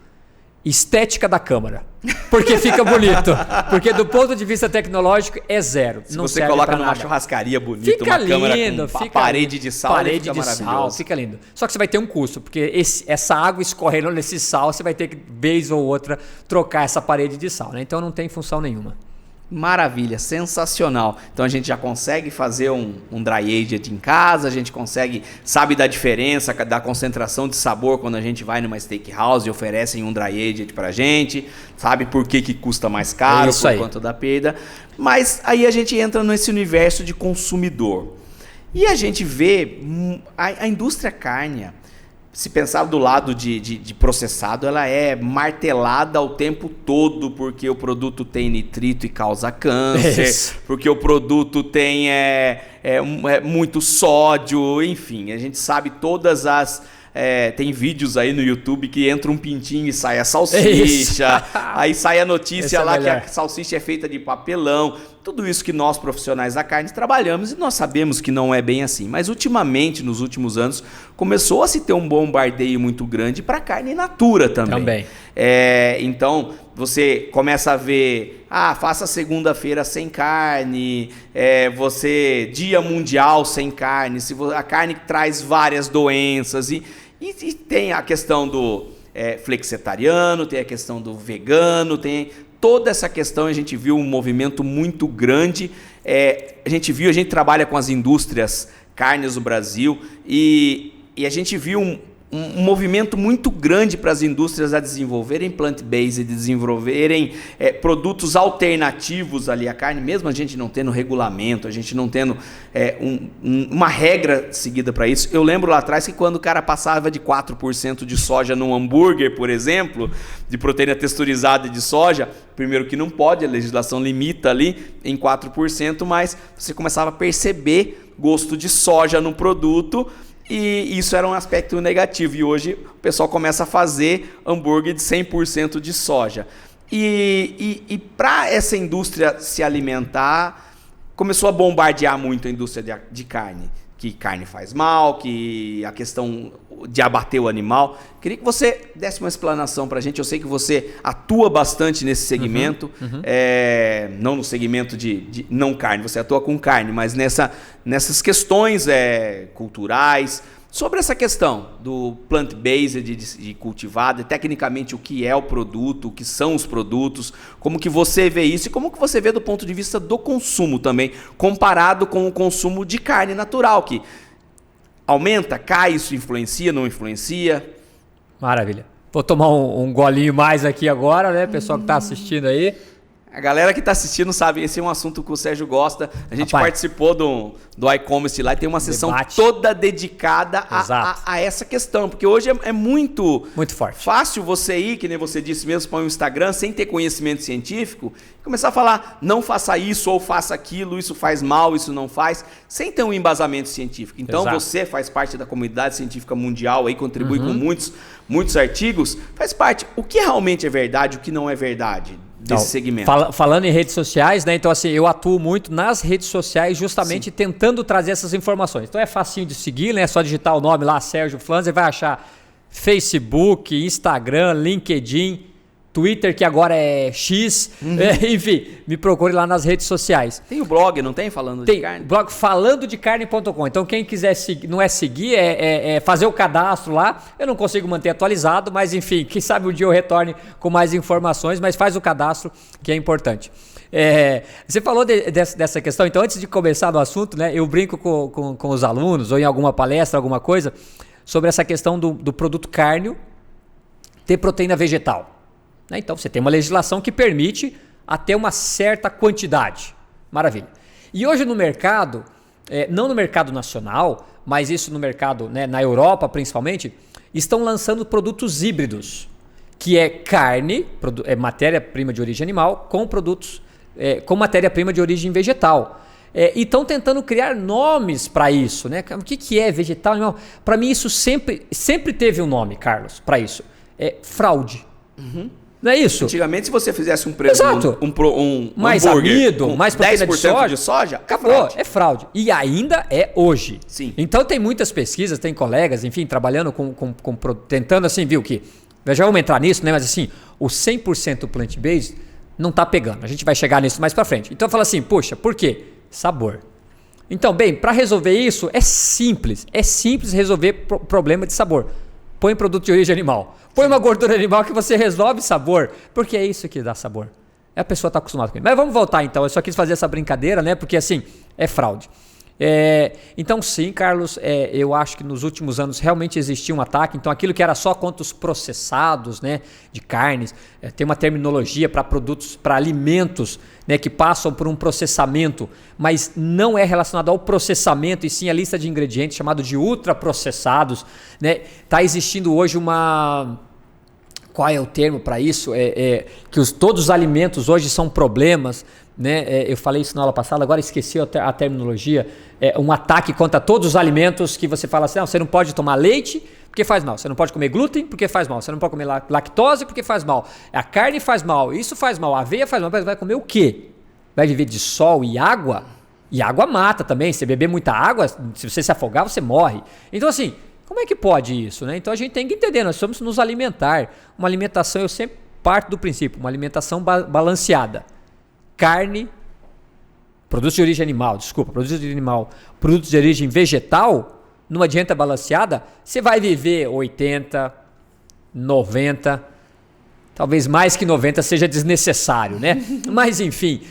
Speaker 2: Estética da câmara. Porque fica bonito. Porque do ponto de vista tecnológico é zero.
Speaker 1: Se não você coloca numa churrascaria bonita, fica uma lindo, câmara com parede de sal,
Speaker 2: parede de sal, fica lindo. Só que você vai ter um custo, porque essa água escorrendo nesse sal, você vai ter que, vez ou outra, trocar essa parede de sal, né? Então não tem função nenhuma.
Speaker 1: Maravilha, sensacional. Então a gente já consegue fazer um dry aged em casa, a gente sabe da diferença, da concentração de sabor quando a gente vai numa steakhouse e oferecem um dry aged pra gente, sabe por que custa mais caro, por quanto da perda. Mas aí a gente entra nesse universo de consumidor. E a gente vê a indústria cárnea, se pensar do lado de processado, ela é martelada o tempo todo porque o produto tem nitrito e causa câncer, porque o produto tem muito sódio, enfim, a gente sabe todas as... tem vídeos aí no YouTube que entra um pintinho e sai a salsicha, aí sai a notícia lá que a salsicha é feita de papelão. Tudo isso que nós profissionais da carne trabalhamos e nós sabemos que não é bem assim. Mas ultimamente, nos últimos anos, começou a se ter um bombardeio muito grande para carne in natura também. Então, você começa a ver, faça segunda-feira sem carne, dia mundial sem carne, a carne traz várias doenças e tem a questão do flexitariano, tem a questão do vegano, tem toda essa questão, a gente viu um movimento muito grande. A gente trabalha com as indústrias carnes do Brasil e a gente viu um movimento muito grande para as indústrias a desenvolverem plant-based, desenvolverem produtos alternativos ali à carne, mesmo a gente não tendo regulamento, a gente não tendo uma regra seguida para isso. Eu lembro lá atrás que quando o cara passava de 4% de soja num hambúrguer, por exemplo, de proteína texturizada de soja, primeiro que não pode, a legislação limita ali em 4%, mas você começava a perceber gosto de soja no produto. E isso era um aspecto negativo. E hoje o pessoal começa a fazer hambúrguer de 100% de soja. E para essa indústria se alimentar, começou a bombardear muito a indústria de carne. Que carne faz mal, que a questão de abater o animal. Queria que você desse uma explanação para a gente. Eu sei que você atua bastante nesse segmento, não no segmento de não carne, você atua com carne, mas nessas questões culturais, sobre essa questão do plant-based, de cultivado, e tecnicamente o que é o produto, o que são os produtos, como que você vê isso e como que você vê do ponto de vista do consumo também, comparado com o consumo de carne natural, que aumenta, cai, isso influencia, não influencia?
Speaker 2: Maravilha. Vou tomar um golinho mais aqui agora, né, pessoal que está assistindo aí.
Speaker 1: A galera que está assistindo sabe, esse é um assunto que o Sérgio gosta. A gente participou do iCommerce lá e tem uma sessão toda dedicada a essa questão. Porque hoje é muito
Speaker 2: forte.
Speaker 1: Fácil você ir, que nem você disse mesmo, para o Instagram, sem ter conhecimento científico, e começar a falar, não faça isso ou faça aquilo, isso faz mal, isso não faz, sem ter um embasamento científico. Então você faz parte da comunidade científica mundial, aí contribui com muitos artigos, faz parte. O que realmente é verdade, o que não é verdade? Desse segmento.
Speaker 2: Falando em redes sociais, né? Então, assim, eu atuo muito nas redes sociais justamente tentando trazer essas informações. Então é facinho de seguir, né? É só digitar o nome lá, Sérgio Flanz, você vai achar Facebook, Instagram, LinkedIn, Twitter, que agora é X, enfim, me procure lá nas redes sociais.
Speaker 1: Tem o blog, não tem? Falando de carne?
Speaker 2: Tem blog falandodecarne.com. Então quem quiser seguir, não é seguir, é fazer o cadastro lá. Eu não consigo manter atualizado, mas enfim, quem sabe um dia eu retorne com mais informações, mas faz o cadastro que é importante. Você falou dessa questão, então antes de começar no assunto, né, eu brinco com os alunos ou em alguma palestra, alguma coisa, sobre essa questão do produto cárneo ter proteína vegetal. Então, você tem uma legislação que permite até uma certa quantidade. Maravilha. E hoje no mercado, não no mercado nacional, mas isso no mercado, né, na Europa principalmente, estão lançando produtos híbridos, que é carne, matéria-prima de origem animal, com produtos com matéria-prima de origem vegetal. E estão tentando criar nomes para isso. Né? O que é vegetal, animal? Para mim isso sempre teve um nome, Carlos, para isso. Fraude. Não é isso?
Speaker 1: Antigamente, se você fizesse um presunto, um
Speaker 2: mais amido, mais proteína
Speaker 1: 10% de soja,
Speaker 2: acabou, é fraude. E ainda é hoje.
Speaker 1: Sim.
Speaker 2: Então tem muitas pesquisas, tem colegas, enfim, trabalhando tentando assim, viu que, já vamos entrar nisso, né? Mas assim, o 100% plant-based não tá pegando. A gente vai chegar nisso mais pra frente. Então fala assim, poxa, por quê? Sabor. Então, bem, para resolver isso é simples resolver problema de sabor. Põe produto de origem animal. Põe uma gordura animal que você resolve sabor. Porque é isso que dá sabor. A pessoa está acostumada com isso. Mas vamos voltar então. Eu só quis fazer essa brincadeira, né? Porque assim, é fraude. Então sim, Carlos, eu acho que nos últimos anos realmente existia um ataque. Então aquilo que era só contra os processados, né, de carnes, tem uma terminologia para produtos, para alimentos, né, que passam por um processamento, mas não é relacionado ao processamento e sim a lista de ingredientes chamado de ultraprocessados. Né? Tá existindo hoje qual é o termo para isso? Que todos os alimentos hoje são problemas. Né? Eu falei isso na aula passada, agora esqueci a terminologia. Um ataque contra todos os alimentos que você fala assim, não, você não pode tomar leite porque faz mal, você não pode comer glúten porque faz mal, você não pode comer lactose porque faz mal, a carne faz mal, isso faz mal, a aveia faz mal, vai comer o quê? Vai viver de sol e água? E água mata também, se beber muita água, se você se afogar, você morre. Então assim, como é que pode isso? Né? Então a gente tem que entender, nós precisamos nos alimentar. Uma alimentação, eu sempre parto do princípio, uma alimentação balanceada. Carne, produtos de origem animal, produtos de origem vegetal, numa dieta balanceada, você vai viver 80, 90, talvez mais que 90 seja desnecessário, né? Mas enfim,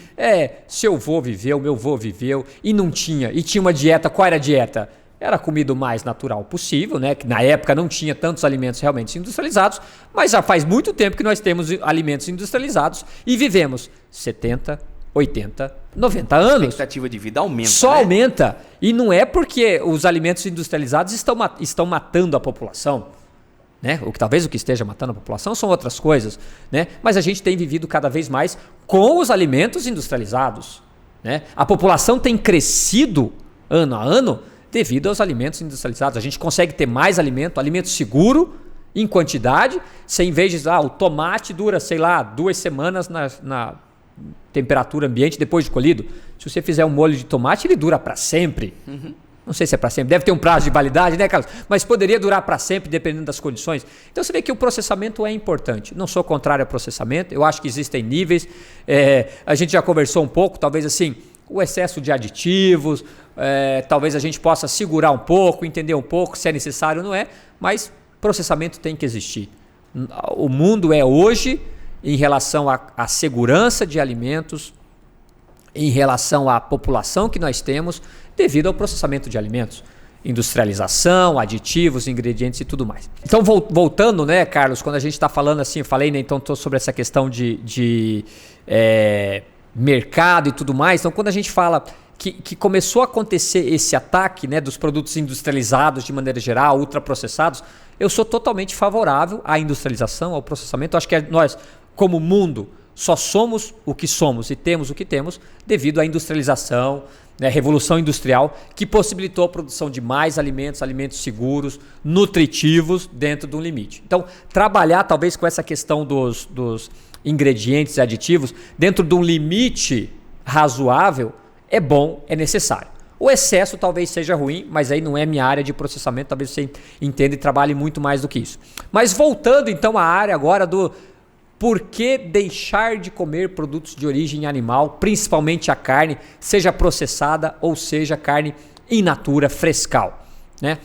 Speaker 2: seu avô viveu, meu avô viveu e não tinha. E tinha uma dieta, qual era a dieta? Era a comida o mais natural possível, né? Que na época não tinha tantos alimentos realmente industrializados, mas já faz muito tempo que nós temos alimentos industrializados e vivemos 70, 80, 90 anos.
Speaker 1: A expectativa de vida aumenta.
Speaker 2: Só aumenta. E não é porque os alimentos industrializados estão matando a população. Né? Talvez o que esteja matando a população são outras coisas. Né? Mas a gente tem vivido cada vez mais com os alimentos industrializados. Né? A população tem crescido ano a ano devido aos alimentos industrializados. A gente consegue ter mais alimento seguro, em quantidade. Você, em vez de o tomate dura, 2 semanas na temperatura ambiente depois de colhido. Se você fizer um molho de tomate, ele dura para sempre. Não sei se é para sempre, deve ter um prazo de validade, né, Carlos? Mas poderia durar para sempre, dependendo das condições. Então você vê que o processamento é importante. Não sou contrário ao processamento, eu acho que existem níveis. A gente já conversou um pouco, talvez assim, o excesso de aditivos, talvez a gente possa segurar um pouco, entender um pouco se é necessário ou não é, mas processamento tem que existir. O mundo é hoje, em relação à segurança de alimentos, em relação à população que nós temos, devido ao processamento de alimentos, industrialização, aditivos, ingredientes e tudo mais. Então, voltando, né, Carlos, quando a gente está falando assim, eu falei, né, então, sobre essa questão de mercado e tudo mais. Então, quando a gente fala que começou a acontecer esse ataque, né, dos produtos industrializados de maneira geral, ultraprocessados, eu sou totalmente favorável à industrialização, ao processamento. Eu acho que nós, como mundo, só somos o que somos e temos o que temos devido à industrialização, né, revolução industrial, que possibilitou a produção de mais alimentos seguros, nutritivos, dentro de um limite. Então, trabalhar talvez com essa questão dos ingredientes e aditivos dentro de um limite razoável é bom, é necessário. O excesso talvez seja ruim, mas aí não é minha área de processamento, talvez você entenda e trabalhe muito mais do que isso. Mas voltando então à área agora do por que deixar de comer produtos de origem animal, principalmente a carne, seja processada ou seja carne in natura, frescal. Né?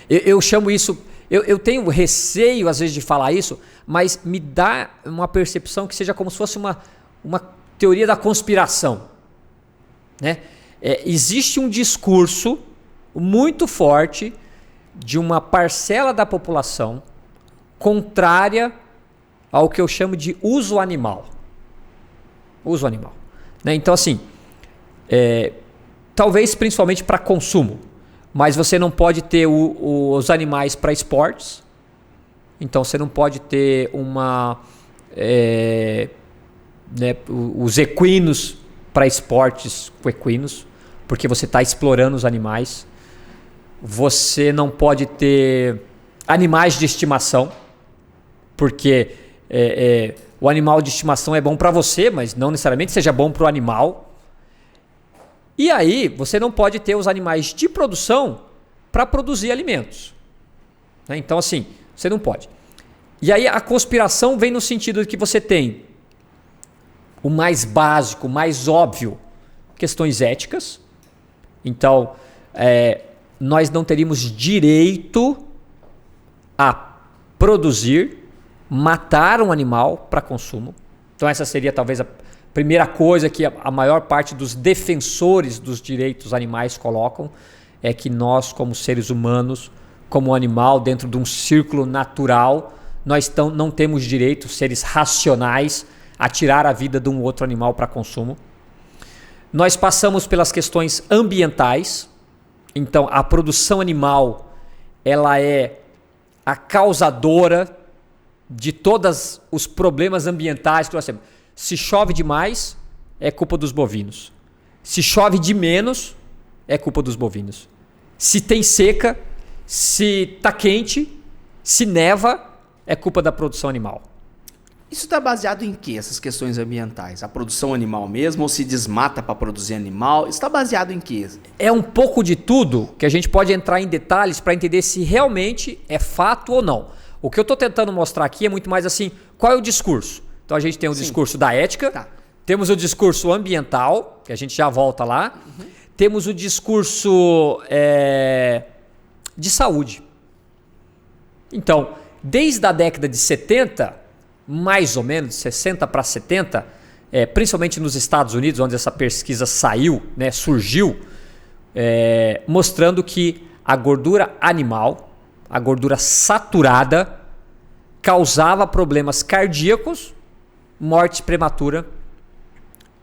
Speaker 2: Eu chamo isso, eu tenho receio às vezes de falar isso, mas me dá uma percepção que seja como se fosse uma teoria da conspiração. Né? Existe um discurso muito forte de uma parcela da população contrária ao que eu chamo de uso animal. Uso animal. Né? Então, assim, talvez principalmente para consumo, mas você não pode ter os animais para esportes, então você não pode ter os equinos para esportes equinos, porque você está explorando os animais. Você não pode ter animais de estimação, porque o animal de estimação é bom para você, mas não necessariamente seja bom para o animal. E aí você não pode ter os animais de produção para produzir alimentos. Né? Então assim, você não pode. E aí a conspiração vem no sentido de que você tem o mais básico, o mais óbvio, questões éticas. Então, nós não teríamos direito a produzir, matar um animal para consumo. Então essa seria talvez a primeira coisa que a maior parte dos defensores dos direitos animais colocam, é que nós, como seres humanos, como animal dentro de um círculo natural, nós não temos direito, seres racionais, a tirar a vida de um outro animal para consumo. Nós passamos pelas questões ambientais. Então a produção animal, ela é a causadora de todos os problemas ambientais que nós temos. Se chove demais, é culpa dos bovinos. Se chove de menos, é culpa dos bovinos. Se tem seca, se está quente, se neva, é culpa da produção animal.
Speaker 1: Isso está baseado em quê, essas questões ambientais? A produção animal mesmo, ou se desmata para produzir animal? Isso está baseado em quê?
Speaker 2: É um pouco de tudo que a gente pode entrar em detalhes para entender se realmente é fato ou não. O que eu estou tentando mostrar aqui é muito mais assim, qual é o discurso? Então a gente tem o discurso da ética, temos o discurso ambiental, que a gente já volta lá, temos o discurso de saúde. Então, Desde a década de 70, mais ou menos, de 60 para 70, principalmente nos Estados Unidos, onde essa pesquisa saiu, né, surgiu, mostrando que a gordura animal, a gordura saturada, causava problemas cardíacos, morte prematura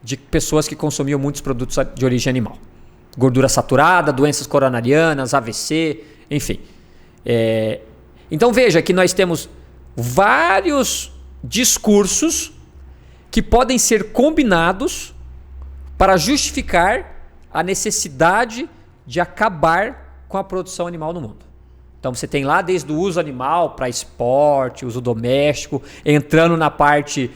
Speaker 2: de pessoas que consumiam muitos produtos de origem animal. Gordura saturada, doenças coronarianas, AVC, enfim. Então veja que nós temos vários discursos que podem ser combinados para justificar a necessidade de acabar com a produção animal no mundo. Então você tem lá desde o uso animal para esporte, uso doméstico, entrando na parte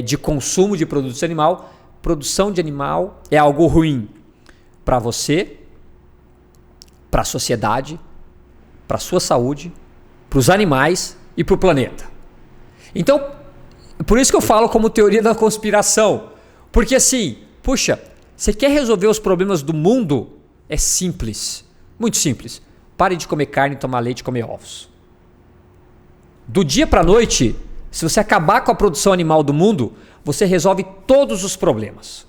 Speaker 2: de consumo de produtos de animal. Produção de animal é algo ruim para você, para a sociedade, para a sua saúde, para os animais e para o planeta. Então, por isso que eu falo como teoria da conspiração. Porque assim, puxa, você quer resolver os problemas do mundo? É simples, muito simples. Pare de comer carne, tomar leite e comer ovos. Do dia para a noite, se você acabar com a produção animal do mundo, você resolve todos os problemas.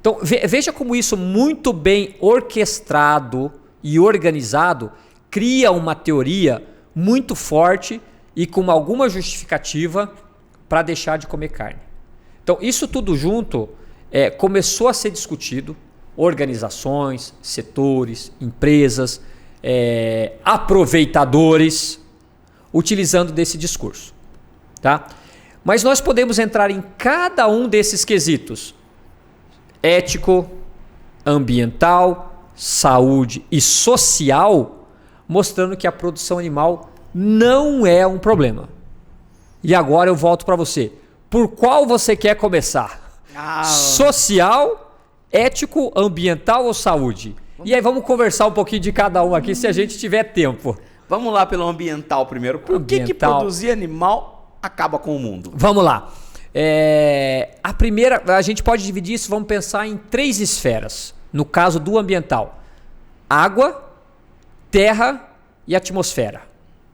Speaker 2: Então, veja como isso muito bem orquestrado e organizado cria uma teoria muito forte e com alguma justificativa para deixar de comer carne. Então, isso tudo junto começou a ser discutido, organizações, setores, empresas, aproveitadores, utilizando desse discurso. Tá? Mas nós podemos entrar em cada um desses quesitos: ético, ambiental, saúde e social, mostrando que a produção animal não é um problema. E agora eu volto para você. Por qual você quer começar? Social, ético, ambiental ou saúde? E aí vamos conversar um pouquinho de cada um aqui, se a gente tiver tempo.
Speaker 1: Vamos lá pelo ambiental primeiro. Por que produzir animal acaba com o mundo?
Speaker 2: Vamos lá. A primeira, a gente pode dividir isso, vamos pensar em 3 esferas. No caso do ambiental: água, terra e atmosfera.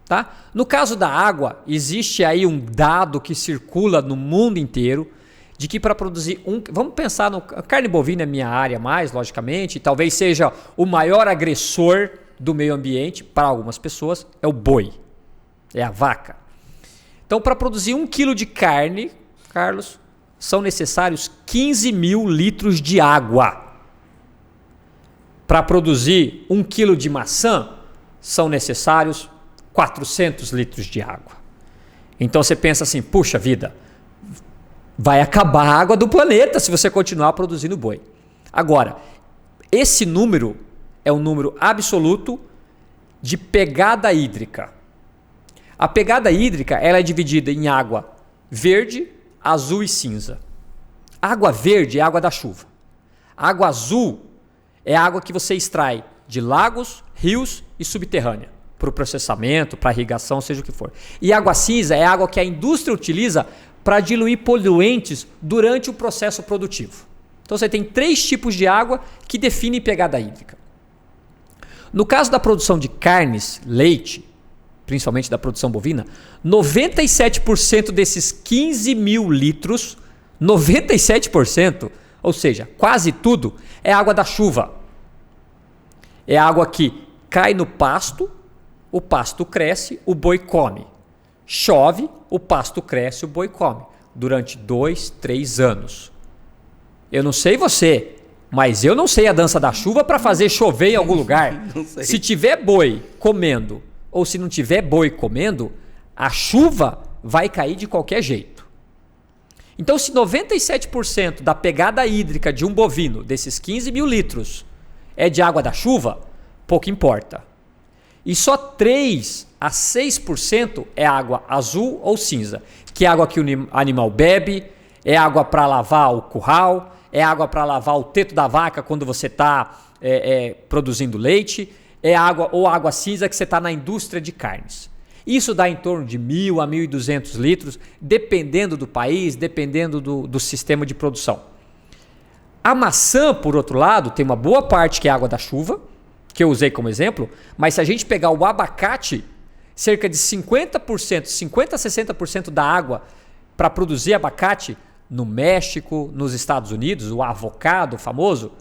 Speaker 2: Tá? No caso da água, existe aí um dado que circula no mundo inteiro de que para produzir vamos pensar no carne bovina é minha área mais, logicamente, talvez seja o maior agressor do meio ambiente para algumas pessoas, é o boi, é a vaca. Então, para produzir 1 quilo de carne, Carlos, são necessários 15 mil litros de água. Para produzir 1 quilo de maçã, são necessários 400 litros de água. Então você pensa assim, puxa vida, vai acabar a água do planeta se você continuar produzindo boi. Agora, esse número é um número absoluto de pegada hídrica. A pegada hídrica ela é dividida em água verde, azul e cinza. Água verde é água da chuva. Água azul é água que você extrai de lagos, rios e subterrânea, para o processamento, para a irrigação, seja o que for. E água cinza é água que a indústria utiliza para diluir poluentes durante o processo produtivo. Então você tem 3 tipos de água que definem pegada hídrica. No caso da produção de carnes, leite, principalmente da produção bovina, 97% desses 15 mil litros, 97%, ou seja, quase tudo, é água da chuva. É água que cai no pasto, o pasto cresce, o boi come. Chove, o pasto cresce, o boi come. Durante 2, 3 anos. Eu não sei você, mas eu não sei a dança da chuva para fazer chover em algum lugar. Se tiver boi comendo ou se não tiver boi comendo, a chuva vai cair de qualquer jeito. Então, se 97% da pegada hídrica de um bovino, desses 15 mil litros, é de água da chuva, pouco importa. E só 3 a 6% é água azul ou cinza, que é água que o animal bebe, é água para lavar o curral, é água para lavar o teto da vaca quando você está produzindo leite, é água ou água cinza que você está na indústria de carnes. Isso dá em torno de 1.000 a 1.200 litros, dependendo do país, dependendo do sistema de produção. A maçã, por outro lado, tem uma boa parte que é água da chuva, que eu usei como exemplo, mas se a gente pegar o abacate, cerca de 50%, 50% a 60% da água para produzir abacate no México, nos Estados Unidos, o avocado famoso,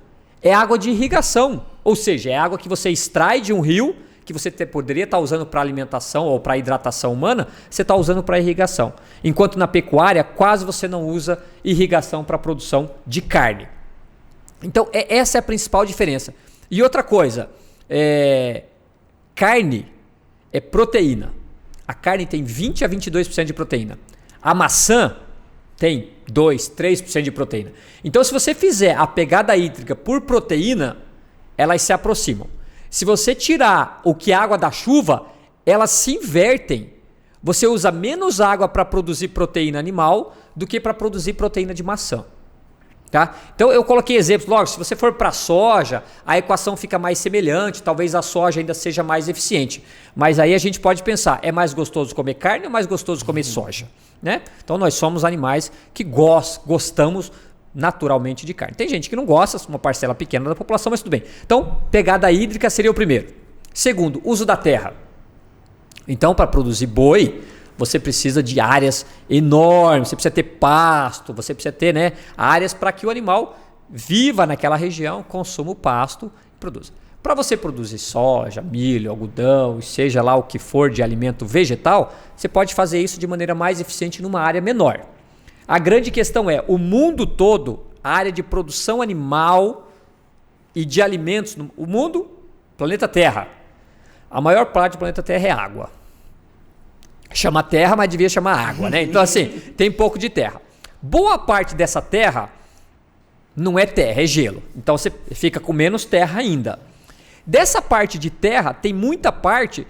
Speaker 2: é água de irrigação. Ou seja, é água que você extrai de um rio, que você poderia estar usando para alimentação ou para hidratação humana, você está usando para irrigação. Enquanto na pecuária, quase você não usa irrigação para produção de carne. Então, essa é a principal diferença. E outra coisa, carne é proteína. A carne tem 20 a 22% de proteína. A maçã tem 2, 3% de proteína. Então, se você fizer a pegada hídrica por proteína, elas se aproximam. Se você tirar o que é água da chuva, elas se invertem. Você usa menos água para produzir proteína animal do que para produzir proteína de maçã. Tá? Então eu coloquei exemplos, lógico, se você for para soja, a equação fica mais semelhante, talvez a soja ainda seja mais eficiente. Mas aí a gente pode pensar, é mais gostoso comer carne ou mais gostoso comer soja? Né? Então nós somos animais que gostamos naturalmente de carne. Tem gente que não gosta, uma parcela pequena da população, mas tudo bem. Então, pegada hídrica seria o primeiro. Segundo, uso da terra. Então, para produzir boi, você precisa de áreas enormes, você precisa ter pasto, você precisa ter, né, áreas para que o animal viva naquela região, consuma o pasto e produza. Para você produzir soja, milho, algodão, seja lá o que for de alimento vegetal, você pode fazer isso de maneira mais eficiente numa área menor. A grande questão é, o mundo todo, a área de produção animal e de alimentos, o mundo, planeta Terra, a maior parte do planeta Terra é água. Chama terra, mas devia chamar água, né? Então, assim, tem pouco de terra. Boa parte dessa terra não é terra, é gelo. Então, você fica com menos terra ainda. Dessa parte de terra, tem muita parte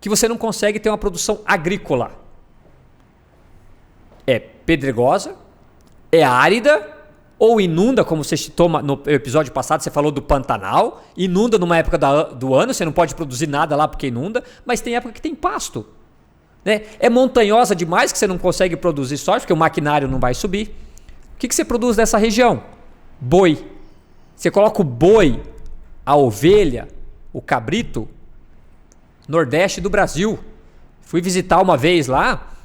Speaker 2: que você não consegue ter uma produção agrícola. É pedregosa, é árida, ou inunda, como você citou no episódio passado, você falou do Pantanal. Inunda numa época do ano, você não pode produzir nada lá porque inunda, mas tem época que tem pasto. Né? É montanhosa demais que você não consegue produzir soja, porque o maquinário não vai subir. O que você produz nessa região? Boi. Você coloca o boi, a ovelha, o cabrito, nordeste do Brasil. Fui visitar uma vez lá,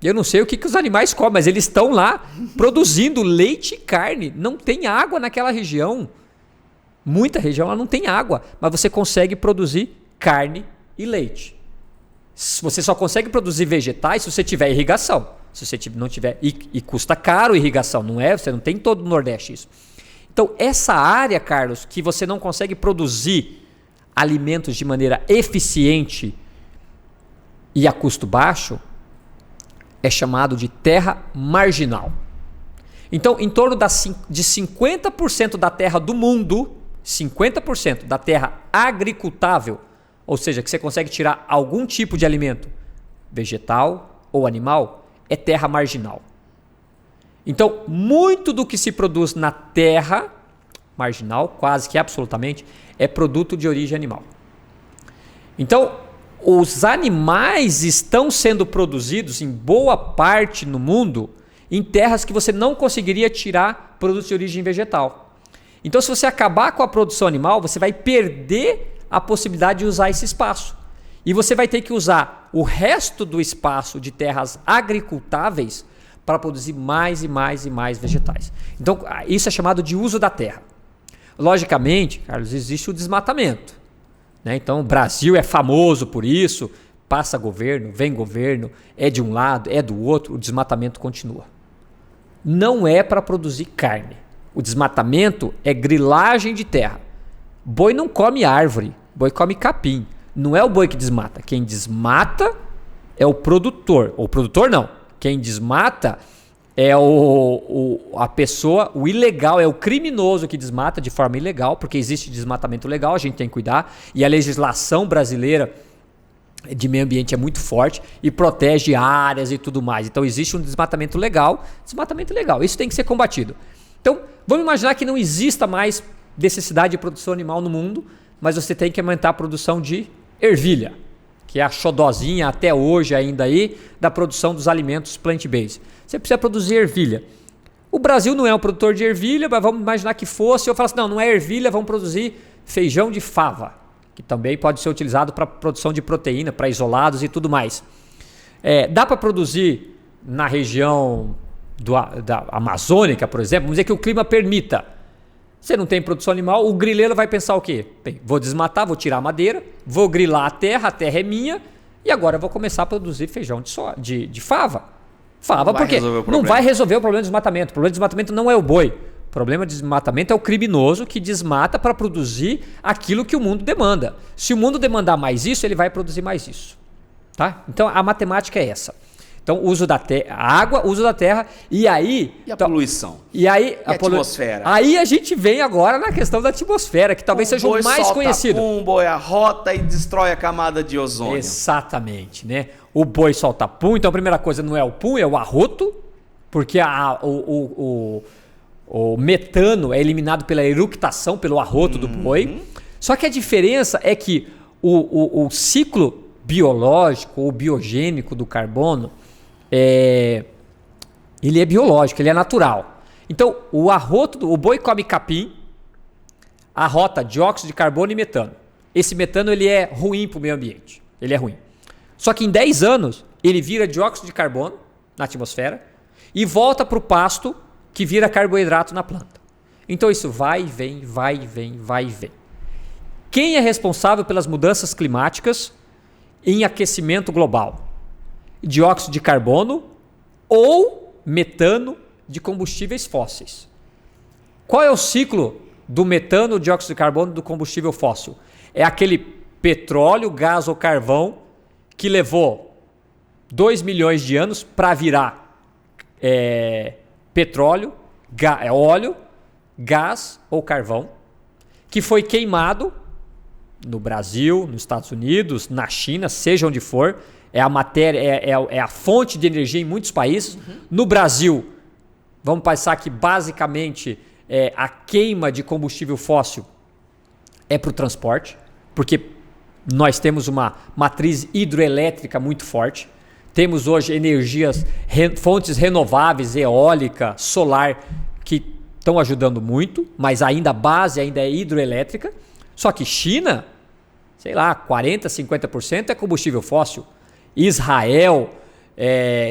Speaker 2: eu não sei o que os animais comem, mas eles estão lá produzindo leite e carne. Não tem água naquela região. Muita região lá não tem água, mas você consegue produzir carne e leite. Você só consegue produzir vegetais se você tiver irrigação. Se você não tiver, e custa caro irrigação, não é? Você não tem todo o Nordeste isso. Então, essa área, Carlos, que você não consegue produzir alimentos de maneira eficiente e a custo baixo, é chamado de terra marginal. Então, em torno de 50% da terra do mundo, 50% da terra agricultável, ou seja, que você consegue tirar algum tipo de alimento, vegetal ou animal, é terra marginal. Então, muito do que se produz na terra marginal, quase que absolutamente, é produto de origem animal. Então, os animais estão sendo produzidos em boa parte no mundo em terras que você não conseguiria tirar produtos de origem vegetal. Então, se você acabar com a produção animal, você vai perder a possibilidade de usar esse espaço. E você vai ter que usar o resto do espaço de terras agricultáveis para produzir mais e mais e mais vegetais. Então, isso é chamado de uso da terra. Logicamente, Carlos, existe o desmatamento. Né? Então, o Brasil é famoso por isso, passa governo, vem governo, é de um lado, é do outro, o desmatamento continua. Não é para produzir carne. O desmatamento é grilagem de terra. Boi não come árvore, boi come capim. Não é o boi que desmata. Quem desmata é o produtor. O produtor não. Quem desmata é a pessoa, o ilegal, é o criminoso que desmata de forma ilegal, porque existe desmatamento legal, a gente tem que cuidar. E a legislação brasileira de meio ambiente é muito forte e protege áreas e tudo mais. Então existe um desmatamento legal. Isso tem que ser combatido. Então, vamos imaginar que não exista mais necessidade de produção animal no mundo, mas você tem que aumentar a produção de ervilha, que é a xodozinha até hoje ainda aí da produção dos alimentos plant-based. Você precisa produzir ervilha. O Brasil não é um produtor de ervilha, mas vamos imaginar que fosse. Eu falo assim, não é ervilha, vamos produzir feijão de fava. que também pode ser utilizado para produção de proteína, para isolados e tudo mais. Dá para produzir na região da Amazônica, por exemplo, vamos dizer que o clima permita. Você não tem produção animal, o grileiro vai pensar o quê? Bem, vou desmatar, vou tirar a madeira, vou grilar a terra é minha e agora eu vou começar a produzir feijão de fava. Fava porque não vai resolver o problema do desmatamento. O problema do desmatamento não é o boi. O problema de desmatamento é o criminoso que desmata para produzir aquilo que o mundo demanda. Se o mundo demandar mais isso, ele vai produzir mais isso. Tá? Então a matemática é essa. Então, uso da água, uso da terra, e aí...
Speaker 1: E a poluição?
Speaker 2: E aí...
Speaker 1: a atmosfera?
Speaker 2: Aí a gente vem agora na questão da atmosfera, que talvez seja o mais conhecido.
Speaker 1: O boi arrota e destrói a camada de ozônio.
Speaker 2: Exatamente, né? O boi solta pum, então a primeira coisa não é o pum, é o arroto, porque o metano é eliminado pela eructação, pelo arroto do boi. Só que a diferença é que o ciclo biológico ou biogênico do carbono, ele é biológico, ele é natural. Então, o boi come capim, arrota dióxido de carbono e metano. Esse metano ele é ruim para o meio ambiente. Ele é ruim. Só que em 10 anos, ele vira dióxido de carbono na atmosfera e volta para o pasto que vira carboidrato na planta. Então, isso vai e vem, vai e vem, vai e vem. Quem é responsável pelas mudanças climáticas em aquecimento global? Dióxido de carbono ou metano de combustíveis fósseis. Qual é o ciclo do metano, dióxido de carbono do combustível fóssil? É aquele petróleo, gás ou carvão que levou 2 milhões de anos para virar petróleo, óleo, gás ou carvão, que foi queimado no Brasil, nos Estados Unidos, na China, seja onde for. É a matéria, é a fonte de energia em muitos países. No Brasil, vamos pensar que basicamente a queima de combustível fóssil é para o transporte, porque nós temos uma matriz hidroelétrica muito forte. Temos hoje fontes renováveis, eólica, solar, que estão ajudando muito, mas ainda a base ainda é hidroelétrica. Só que China, sei lá, 40%, 50% é combustível fóssil. Israel,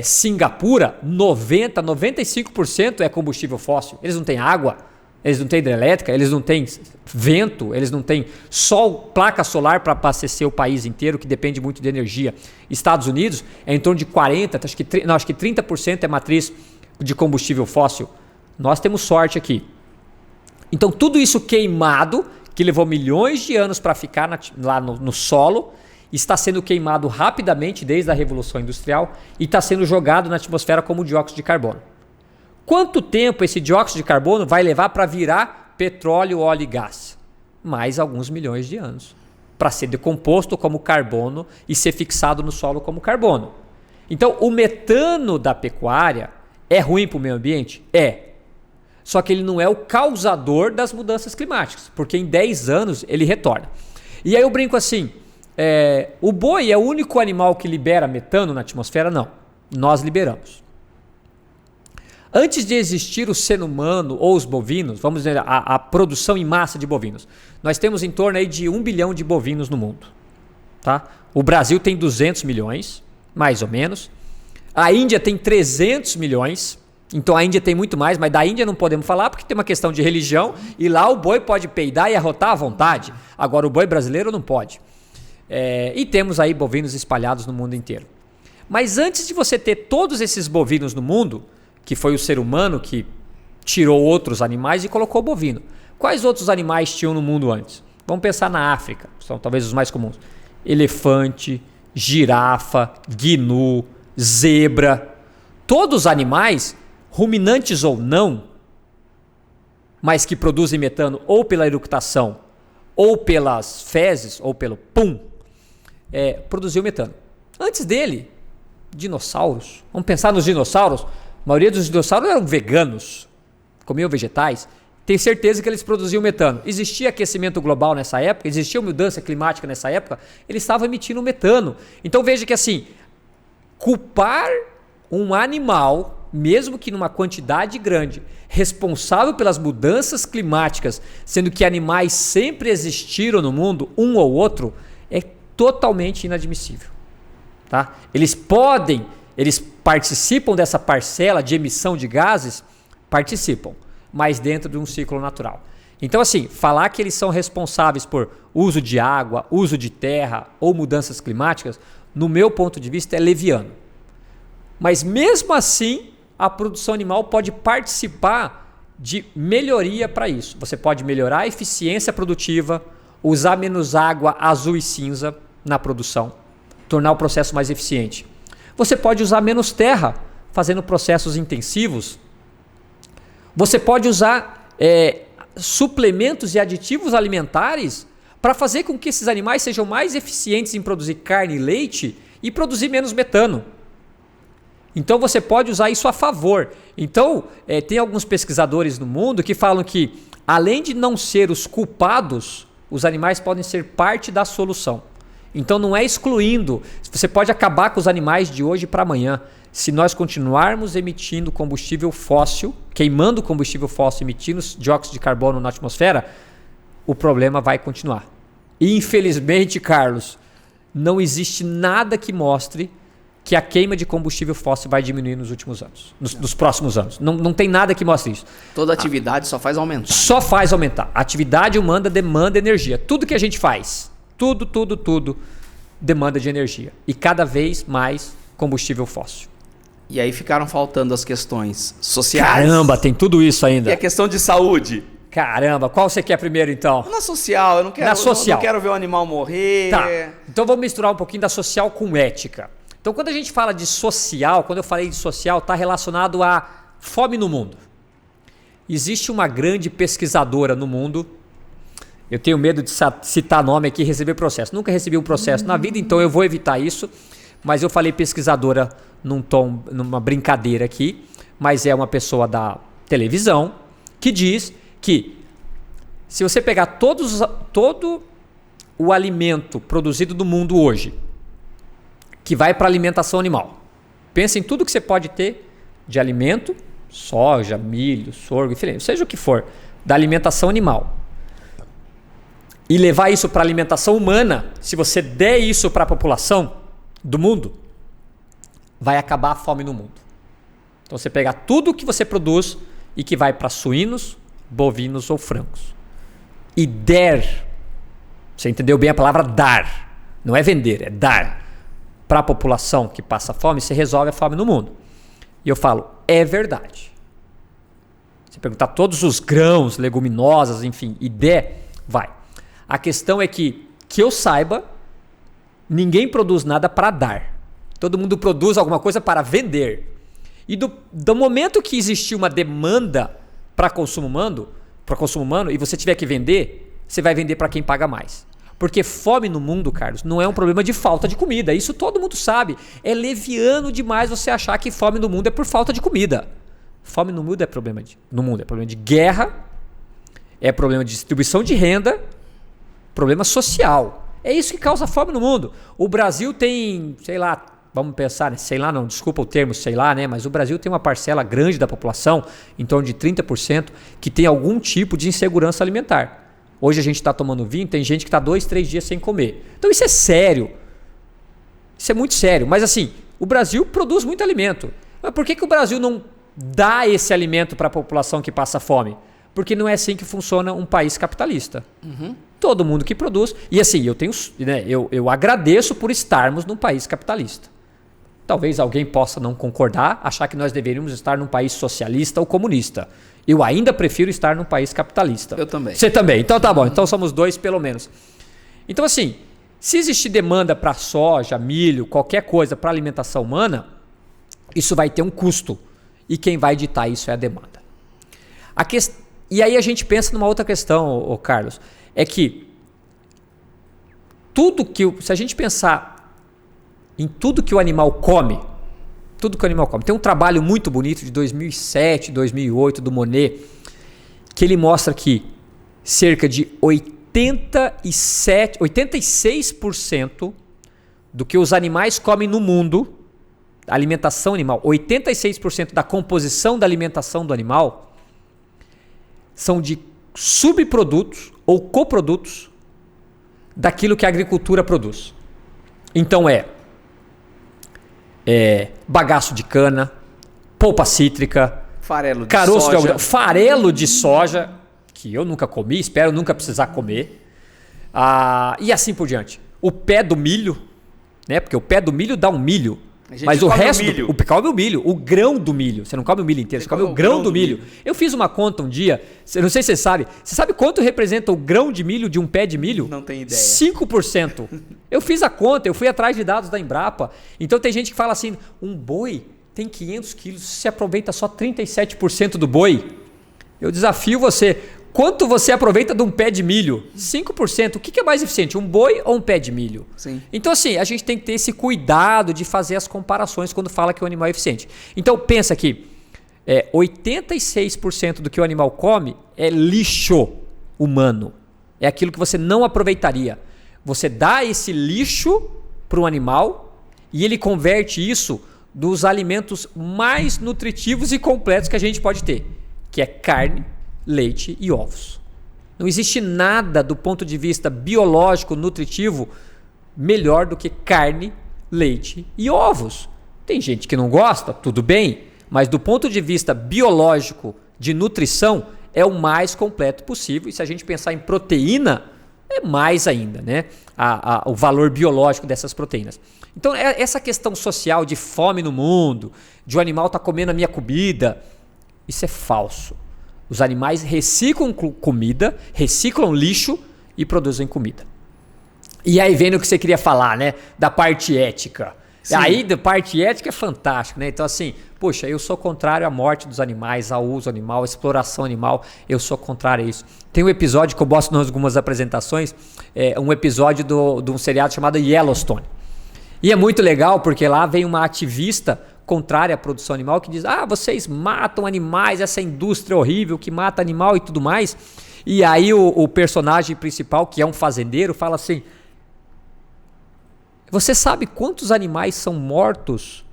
Speaker 2: Singapura, 90%, 95% é combustível fóssil. Eles não têm água, eles não têm hidrelétrica, eles não têm vento, eles não têm sol, placa solar para abastecer o país inteiro, que depende muito de energia. Estados Unidos é em torno de 40%, acho que 30% é matriz de combustível fóssil. Nós temos sorte aqui. Então tudo isso queimado, que levou milhões de anos para ficar lá no solo, está sendo queimado rapidamente desde a Revolução Industrial e está sendo jogado na atmosfera como dióxido de carbono. Quanto tempo esse dióxido de carbono vai levar para virar petróleo, óleo e gás? Mais alguns milhões de anos, para ser decomposto como carbono e ser fixado no solo como carbono. Então, o metano da pecuária é ruim para o meio ambiente? É. Só que ele não é o causador das mudanças climáticas, porque em 10 anos ele retorna. E aí eu brinco assim, o boi é o único animal que libera metano na atmosfera? Não, nós liberamos. Antes de existir o ser humano ou os bovinos, vamos dizer, a produção em massa de bovinos, nós temos em torno aí de 1 bilhão de bovinos no mundo. Tá? O Brasil tem 200 milhões, mais ou menos. A Índia tem 300 milhões. Então a Índia tem muito mais, mas da Índia não podemos falar porque tem uma questão de religião e lá o boi pode peidar e arrotar à vontade. Agora o boi brasileiro não pode. E temos aí bovinos espalhados no mundo inteiro. Mas antes de você ter todos esses bovinos no mundo, que foi o ser humano que tirou outros animais e colocou bovino. Quais outros animais tinham no mundo antes? Vamos pensar na África, são talvez os mais comuns. Elefante, girafa, gnu, zebra. Todos os animais, ruminantes ou não, mas que produzem metano ou pela eructação, ou pelas fezes, ou pelo pum, produziu metano. Antes dele, dinossauros. Vamos pensar nos dinossauros. A maioria dos dinossauros eram veganos, comiam vegetais. Tenho certeza que eles produziam metano. Existia aquecimento global nessa época, existia mudança climática nessa época, eles estavam emitindo metano. Então veja que assim, culpar um animal mesmo que numa quantidade grande, responsável pelas mudanças climáticas, sendo que animais sempre existiram no mundo, um ou outro, é totalmente inadmissível. Tá? Eles participam dessa parcela de emissão de gases, participam, mas dentro de um ciclo natural. Então, assim, falar que eles são responsáveis por uso de água, uso de terra ou mudanças climáticas, no meu ponto de vista, é leviano. Mas mesmo assim, a produção animal pode participar de melhoria para isso. Você pode melhorar a eficiência produtiva, usar menos água azul e cinza na produção, tornar o processo mais eficiente. Você pode usar menos terra, fazendo processos intensivos. Você pode usar suplementos e aditivos alimentares para fazer com que esses animais sejam mais eficientes em produzir carne e leite e produzir menos metano. Então você pode usar isso a favor. Então tem alguns pesquisadores no mundo que falam que, além de não ser os culpados, os animais podem ser parte da solução. Então não é excluindo. Você pode acabar com os animais de hoje para amanhã. Se nós continuarmos emitindo combustível fóssil, queimando combustível fóssil, emitindo dióxido de carbono na atmosfera, o problema vai continuar. E infelizmente, Carlos, não existe nada que mostre que a queima de combustível fóssil vai diminuir nos últimos anos, nos próximos anos. Não tem nada que mostre isso.
Speaker 1: Toda atividade só faz aumentar.
Speaker 2: Só faz aumentar. A atividade humana demanda energia. Tudo que a gente faz, tudo demanda de energia. E cada vez mais combustível fóssil.
Speaker 1: E aí ficaram faltando as questões sociais.
Speaker 2: Caramba, tem tudo isso ainda.
Speaker 1: E a questão de saúde.
Speaker 2: Caramba, qual você quer primeiro então?
Speaker 1: Na social, eu não quero, não quero ver o animal morrer.
Speaker 2: Tá, então vamos misturar um pouquinho da social com ética. Então quando a gente fala de social, quando eu falei de social, está relacionado à fome no mundo. Existe uma grande pesquisadora no mundo, eu tenho medo de citar nome aqui e receber processo. Nunca recebi um processo na vida, então eu vou evitar isso. Mas eu falei pesquisadora numa brincadeira aqui, mas é uma pessoa televisão, que diz que se você pegar todo o alimento produzido no mundo hoje, que vai para alimentação animal, pensa em tudo que você pode ter de alimento, soja, milho, sorgo, enfim, seja o que for, da alimentação animal, e levar isso para alimentação humana, se você der isso para a população do mundo, vai acabar a fome no mundo. Então você pegar tudo que você produz e que vai para suínos, bovinos ou frangos, e der, você entendeu bem a palavra dar, não é vender, é dar para a população que passa fome, você resolve a fome no mundo. E eu falo, é verdade. Você perguntar todos os grãos, leguminosas, enfim, e der, vai. A questão é que eu saiba, ninguém produz nada para dar. Todo mundo produz alguma coisa para vender. E do momento que existir uma demanda para consumo humano, e você tiver que vender, você vai vender para quem paga mais. Porque fome no mundo, Carlos, não é um problema de falta de comida. Isso todo mundo sabe. É leviano demais você achar que fome no mundo é por falta de comida. Fome no mundo é problema de guerra, é problema de distribuição de renda, problema social. É isso que causa fome no mundo. O Brasil tem, sei lá, vamos pensar, né? Sei lá não, desculpa o termo sei lá, né? Mas o Brasil tem uma parcela grande da população, em torno de 30%, que tem algum tipo de insegurança alimentar. Hoje a gente está tomando vinho, tem gente que está 2, 3 dias sem comer. Então isso é sério. Isso é muito sério. Mas assim, o Brasil produz muito alimento. Mas por que o Brasil não dá esse alimento para a população que passa fome? Porque não é assim que funciona um país capitalista. Uhum. Todo mundo que produz. E assim, eu agradeço por estarmos num país capitalista. Talvez alguém possa não concordar, achar que nós deveríamos estar num país socialista ou comunista. Eu ainda prefiro estar num país capitalista.
Speaker 1: Eu também.
Speaker 2: Você também. Então tá bom. Então somos dois pelo menos. Então assim, se existir demanda para soja, milho, qualquer coisa para alimentação humana, isso vai ter um custo. E quem vai ditar isso é a demanda. E aí a gente pensa numa outra questão, Carlos. É que se a gente pensar em tudo que o animal come, tem um trabalho muito bonito de 2007, 2008 do Monet, que ele mostra que cerca de 86% do que os animais comem no mundo, alimentação animal, 86% da composição da alimentação do animal são de subprodutos ou coprodutos daquilo que a agricultura produz. Então bagaço de cana, polpa cítrica,
Speaker 1: farelo de
Speaker 2: caroço
Speaker 1: soja.
Speaker 2: de algodão, farelo de soja, que eu nunca comi, espero nunca precisar comer, e assim por diante. O pé do milho, né? Porque o pé do milho dá um milho. Mas o resto, come o milho, o grão do milho. Você não come o milho inteiro, você come o grão do milho. Eu fiz uma conta um dia, não sei se você sabe. Você sabe quanto representa o grão de milho de um pé de milho?
Speaker 1: Não tenho ideia.
Speaker 2: 5%. Eu fiz a conta, eu fui atrás de dados da Embrapa. Então tem gente que fala assim, um boi tem 500 quilos, você aproveita só 37% do boi. Eu desafio você. Quanto você aproveita de um pé de milho? 5%. O que é mais eficiente, um boi ou um pé de milho?
Speaker 1: Sim.
Speaker 2: Então, assim, a gente tem que ter esse cuidado de fazer as comparações quando fala que o animal é eficiente. Então, pensa que 86% do que o animal come é lixo humano. É aquilo que você não aproveitaria. Você dá esse lixo para o animal e ele converte isso dos alimentos mais nutritivos e completos que a gente pode ter, que é carne, leite e ovos. Não existe nada do ponto de vista biológico, nutritivo, melhor do que carne, leite e ovos. Tem gente que não gosta, tudo bem, mas do ponto de vista biológico, de nutrição, é o mais completo possível. E se a gente pensar em proteína, é mais ainda, né? O valor biológico dessas proteínas. Então, essa questão social de fome no mundo, de o animal estar comendo a minha comida, isso é falso. Os animais reciclam comida, reciclam lixo e produzem comida. E aí vem o que você queria falar, né? Da parte ética. Sim. Aí, da parte ética é fantástico, né? Então, assim, poxa, eu sou contrário à morte dos animais, ao uso animal, à exploração animal. Eu sou contrário a isso. Tem um episódio que eu mostro em algumas apresentações, um episódio de um seriado chamado Yellowstone. E é muito legal porque lá vem uma ativista contrária à produção animal que diz, vocês matam animais, essa indústria horrível que mata animal e tudo mais. E aí o personagem principal, que é um fazendeiro, fala assim, você sabe quantos animais são mortos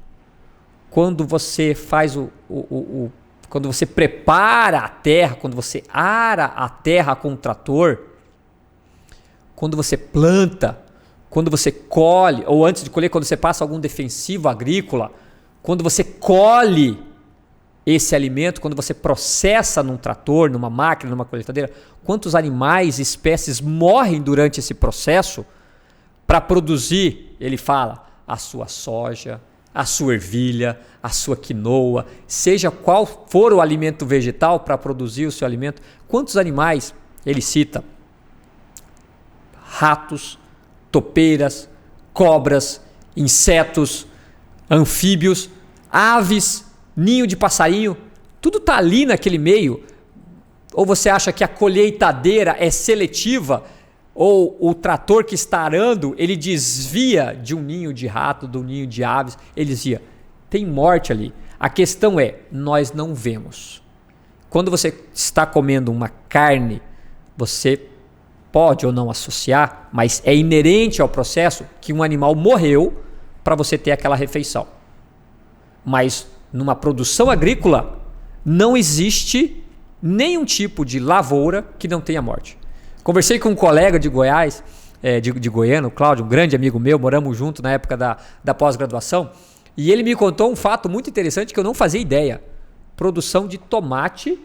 Speaker 2: quando você faz quando você prepara a terra, quando você ara a terra com um trator, quando você planta, quando você colhe, ou antes de colher, quando você passa algum defensivo agrícola, quando você colhe esse alimento, quando você processa num trator, numa máquina, numa colheitadeira, quantos animais, espécies morrem durante esse processo para produzir, ele fala, a sua soja, a sua ervilha, a sua quinoa, seja qual for o alimento vegetal para produzir o seu alimento, quantos animais, ele cita, ratos, topeiras, cobras, insetos, anfíbios, aves, ninho de passarinho, tudo está ali naquele meio. Ou você acha que a colheitadeira é seletiva, ou o trator que está arando, ele desvia de um ninho de rato, do ninho de aves, ele desvia. Tem morte ali. A questão é, nós não vemos. Quando você está comendo uma carne, você pode ou não associar, mas é inerente ao processo que um animal morreu para você ter aquela refeição. Mas numa produção agrícola não existe nenhum tipo de lavoura que não tenha morte. Conversei com um colega de Goiás, de Goiânia, o Cláudio, um grande amigo meu, moramos junto na época da pós-graduação, e ele me contou um fato muito interessante que eu não fazia ideia. Produção de tomate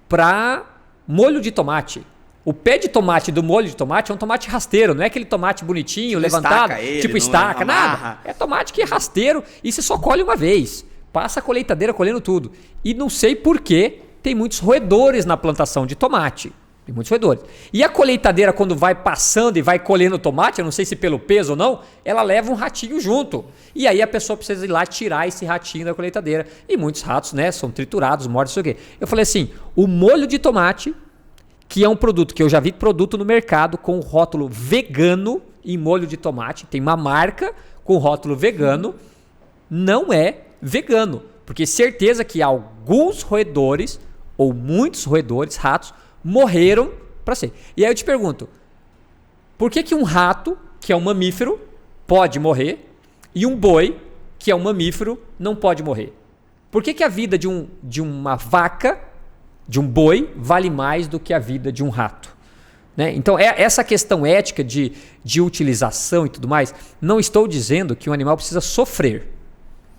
Speaker 2: para molho de tomate. O pé de tomate do molho de tomate é um tomate rasteiro, não é aquele tomate bonitinho, tipo levantado, tipo estaca, nada. É tomate que é rasteiro e você só colhe uma vez. Passa a colheitadeira colhendo tudo. E não sei por que tem muitos roedores na plantação de tomate. Tem muitos roedores. E a colheitadeira, quando vai passando e vai colhendo tomate, eu não sei se pelo peso ou não, ela leva um ratinho junto. E aí a pessoa precisa ir lá tirar esse ratinho da colheitadeira. E muitos ratos, né, são triturados, mortos, não sei o quê. Eu falei assim, o molho de tomate, que é um produto que eu já vi produto no mercado com o rótulo vegano em molho de tomate, tem uma marca com o rótulo vegano, não é vegano, porque certeza que alguns roedores, ou muitos roedores, ratos, morreram para ser. E aí eu te pergunto, por que um rato, que é um mamífero, pode morrer, e um boi, que é um mamífero, não pode morrer? Por que a vida de uma vaca, de um boi, vale mais do que a vida de um rato? Né? Então, essa questão ética de utilização e tudo mais, não estou dizendo que o animal precisa sofrer.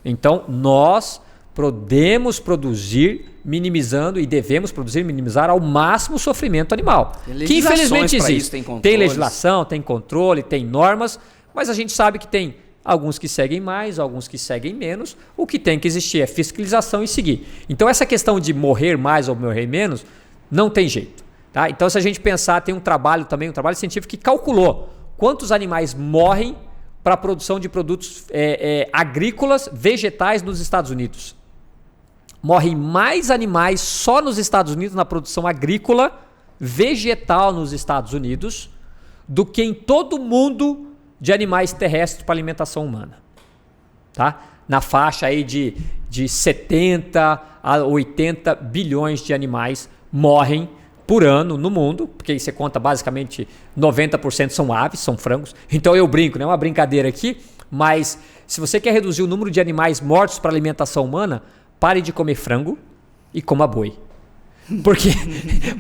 Speaker 2: Então, nós podemos produzir minimizando e devemos produzir e minimizar ao máximo o sofrimento animal.
Speaker 1: Que infelizmente existe.
Speaker 2: Tem legislação, tem controle, tem normas, mas a gente sabe que tem alguns que seguem mais, alguns que seguem menos. O que tem que existir é fiscalização e seguir. Então essa questão de morrer mais ou morrer menos, não tem jeito. Tá? Então se a gente pensar, tem um trabalho científico que calculou quantos animais morrem para a produção de produtos agrícolas, vegetais nos Estados Unidos. Morrem mais animais só nos Estados Unidos na produção agrícola, vegetal nos Estados Unidos, do que em todo o mundo de animais terrestres para alimentação humana. Tá? Na faixa aí de 70 a 80 bilhões de animais morrem por ano no mundo, porque aí você conta basicamente 90% são aves, são frangos. Então eu brinco, não é uma brincadeira aqui, mas se você quer reduzir o número de animais mortos para alimentação humana, pare de comer frango e coma boi. Porque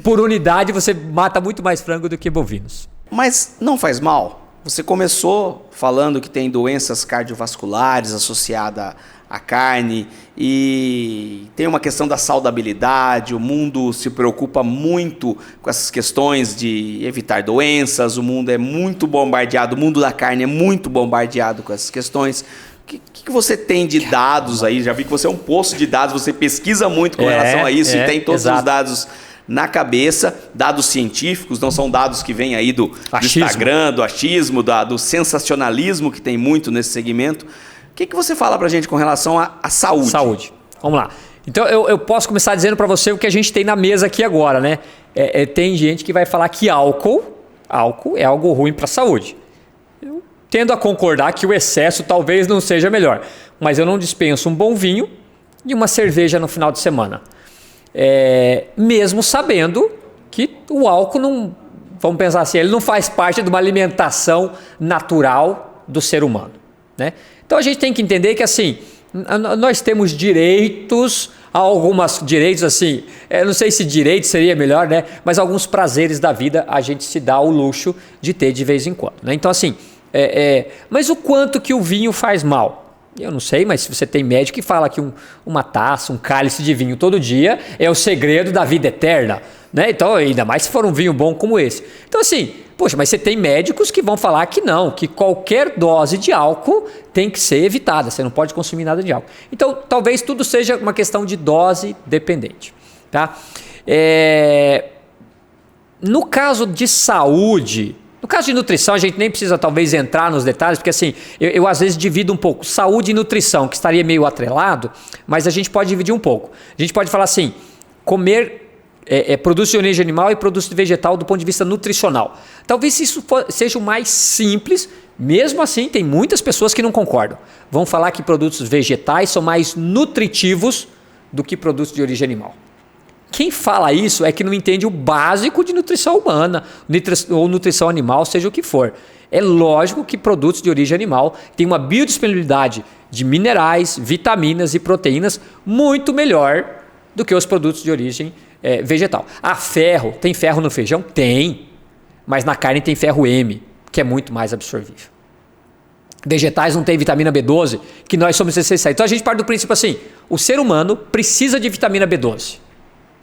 Speaker 2: por unidade você mata muito mais frango do que bovinos.
Speaker 1: Mas não faz mal? Você começou falando que tem doenças cardiovasculares associadas à carne e tem uma questão da saudabilidade, o mundo se preocupa muito com essas questões de evitar doenças, o mundo é muito bombardeado, o mundo da carne é muito bombardeado com essas questões. O que você tem de dados aí? Já vi que você é um poço de dados, você pesquisa muito com relação a isso e tem todos os dados na cabeça, dados científicos, não são dados que vêm aí do Instagram, do achismo, do sensacionalismo que tem muito nesse segmento. O que você fala pra gente com relação à saúde?
Speaker 2: Saúde. Vamos lá. Então eu posso começar dizendo para você o que a gente tem na mesa aqui agora, né? Tem gente que vai falar que álcool é algo ruim para a saúde. Eu tendo a concordar que o excesso talvez não seja melhor, mas eu não dispenso um bom vinho e uma cerveja no final de semana. Mesmo sabendo que o álcool não, vamos pensar assim, ele não faz parte de uma alimentação natural do ser humano, né? Então a gente tem que entender que assim, nós temos direitos, alguns direitos assim, não sei se direito seria melhor, né? Mas alguns prazeres da vida a gente se dá o luxo de ter de vez em quando, né? Então assim, mas o quanto que o vinho faz mal? Eu não sei, mas se você tem médico que fala que uma taça, um cálice de vinho todo dia é o segredo da vida eterna, né? Então, ainda mais se for um vinho bom como esse. Então, assim, poxa, mas você tem médicos que vão falar que não, que qualquer dose de álcool tem que ser evitada, você não pode consumir nada de álcool. Então, talvez tudo seja uma questão de dose dependente, tá? No caso de saúde, no caso de nutrição, a gente nem precisa talvez entrar nos detalhes, porque assim, eu às vezes divido um pouco saúde e nutrição, que estaria meio atrelado, mas a gente pode dividir um pouco. A gente pode falar assim, comer produtos de origem animal e produtos vegetal do ponto de vista nutricional. Talvez isso seja o mais simples, mesmo assim tem muitas pessoas que não concordam. Vão falar que produtos vegetais são mais nutritivos do que produtos de origem animal. Quem fala isso é que não entende o básico de nutrição humana ou nutrição animal, seja o que for. É lógico que produtos de origem animal têm uma biodisponibilidade de minerais, vitaminas e proteínas muito melhor do que os produtos de origem vegetal. Ferro. Tem ferro no feijão? Tem. Mas na carne tem ferro M, que é muito mais absorvível. Vegetais não tem vitamina B12, que nós somos essenciais. Então a gente parte do princípio assim, o ser humano precisa de vitamina B12.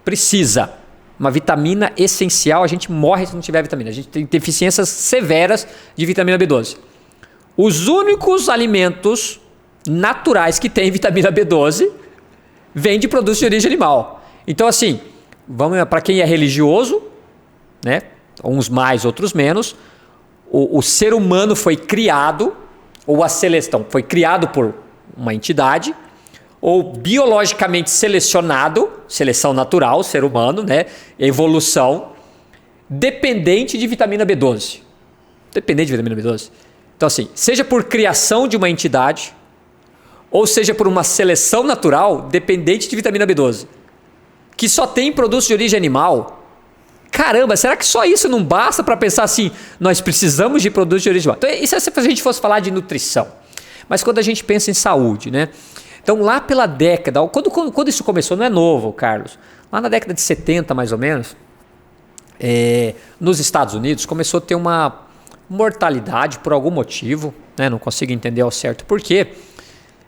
Speaker 2: Precisa. Uma vitamina essencial, a gente morre se não tiver vitamina. A gente tem deficiências severas de vitamina B12. Os únicos alimentos naturais que têm vitamina B12 vêm de produtos de origem animal. Então, assim, para quem é religioso, né? Uns mais, outros menos, o ser humano foi criado, ou a seleção foi criado por uma entidade, ou biologicamente selecionado, seleção natural, ser humano, né? Evolução, dependente de vitamina B12. Dependente de vitamina B12. Então assim, seja por criação de uma entidade, ou seja por uma seleção natural, dependente de vitamina B12, que só tem produtos de origem animal. Caramba, será que só isso não basta para pensar assim, nós precisamos de produtos de origem animal? Então isso é se a gente fosse falar de nutrição. Mas quando a gente pensa em saúde, né? Então lá pela década, quando isso começou, não é novo, Carlos, lá na década de 70 mais ou menos, nos Estados Unidos começou a ter uma mortalidade por algum motivo, né? Não consigo entender ao certo por quê,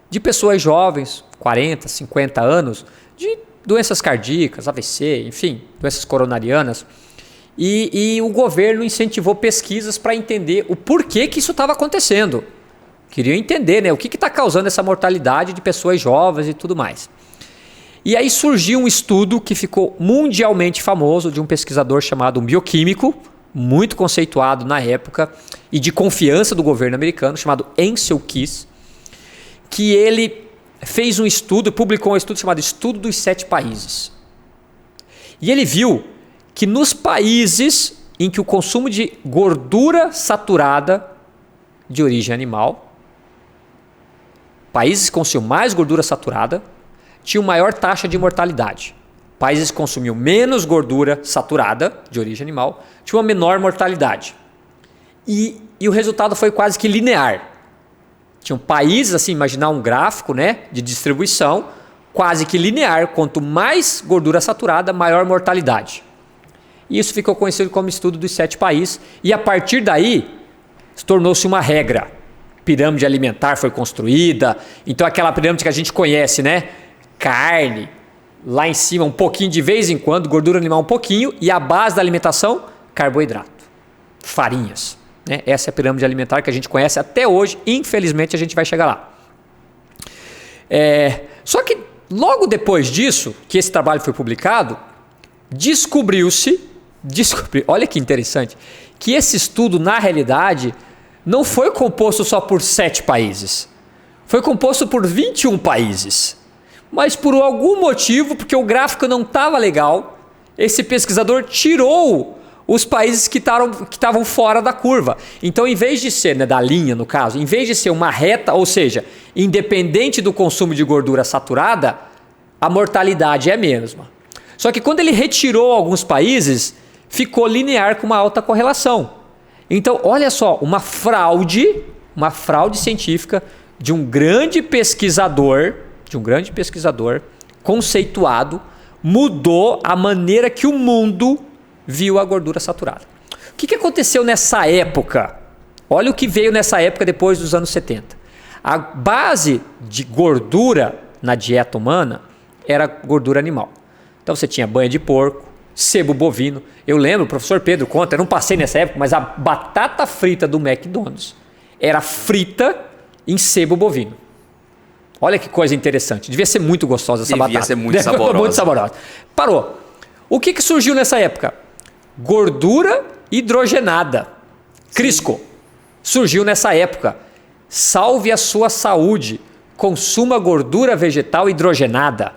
Speaker 2: de pessoas jovens, 40, 50 anos, de doenças cardíacas, AVC, enfim, doenças coronarianas. E o governo incentivou pesquisas para entender o porquê que isso estava acontecendo. Queriam entender, né, o que está causando essa mortalidade de pessoas jovens e tudo mais. E aí surgiu um estudo que ficou mundialmente famoso de um pesquisador chamado um bioquímico, muito conceituado na época e de confiança do governo americano, chamado Ancel Keys, que ele fez um estudo, publicou um estudo chamado Estudo dos 7 Países. E ele viu que nos países em que o consumo de gordura saturada de origem animal, países que consumiam mais gordura saturada, tinham maior taxa de mortalidade. Países que consumiam menos gordura saturada de origem animal, tinham uma menor mortalidade. E o resultado foi quase que linear. Tinham países, assim, imaginar um gráfico, né, de distribuição, quase que linear. Quanto mais gordura saturada, maior mortalidade. E isso ficou conhecido como estudo dos 7 países. E a partir daí, tornou-se uma regra. Pirâmide alimentar foi construída. Então aquela pirâmide que a gente conhece, né? Carne, lá em cima um pouquinho de vez em quando, gordura animal um pouquinho. E a base da alimentação, carboidrato, farinhas. Né? Essa é a pirâmide alimentar que a gente conhece até hoje. Infelizmente a gente vai chegar lá. Só que logo depois disso, que esse trabalho foi publicado, descobriu-se, olha que interessante, que esse estudo na realidade não foi composto só por 7 países. Foi composto por 21 países. Mas por algum motivo, porque o gráfico não estava legal, esse pesquisador tirou os países que estavam fora da curva. Então, em vez de ser, né, da linha no caso, em vez de ser uma reta, ou seja, independente do consumo de gordura saturada, a mortalidade é a mesma. Só que quando ele retirou alguns países, ficou linear com uma alta correlação. Então, olha só, uma fraude científica de um grande pesquisador conceituado, mudou a maneira que o mundo viu a gordura saturada. O que aconteceu nessa época? Olha o que veio nessa época depois dos anos 70. A base de gordura na dieta humana era gordura animal. Então você tinha banha de porco, sebo bovino. Eu lembro, o professor Pedro conta, eu não passei nessa época, mas a batata frita do McDonald's era frita em sebo bovino. Olha que coisa interessante. Devia ser muito gostosa essa batata. Devia ser
Speaker 1: muito saborosa.
Speaker 2: Muito saborosa. Parou. O que surgiu nessa época? Gordura hidrogenada. Crisco. Surgiu nessa época. Salve a sua saúde. Consuma gordura vegetal hidrogenada.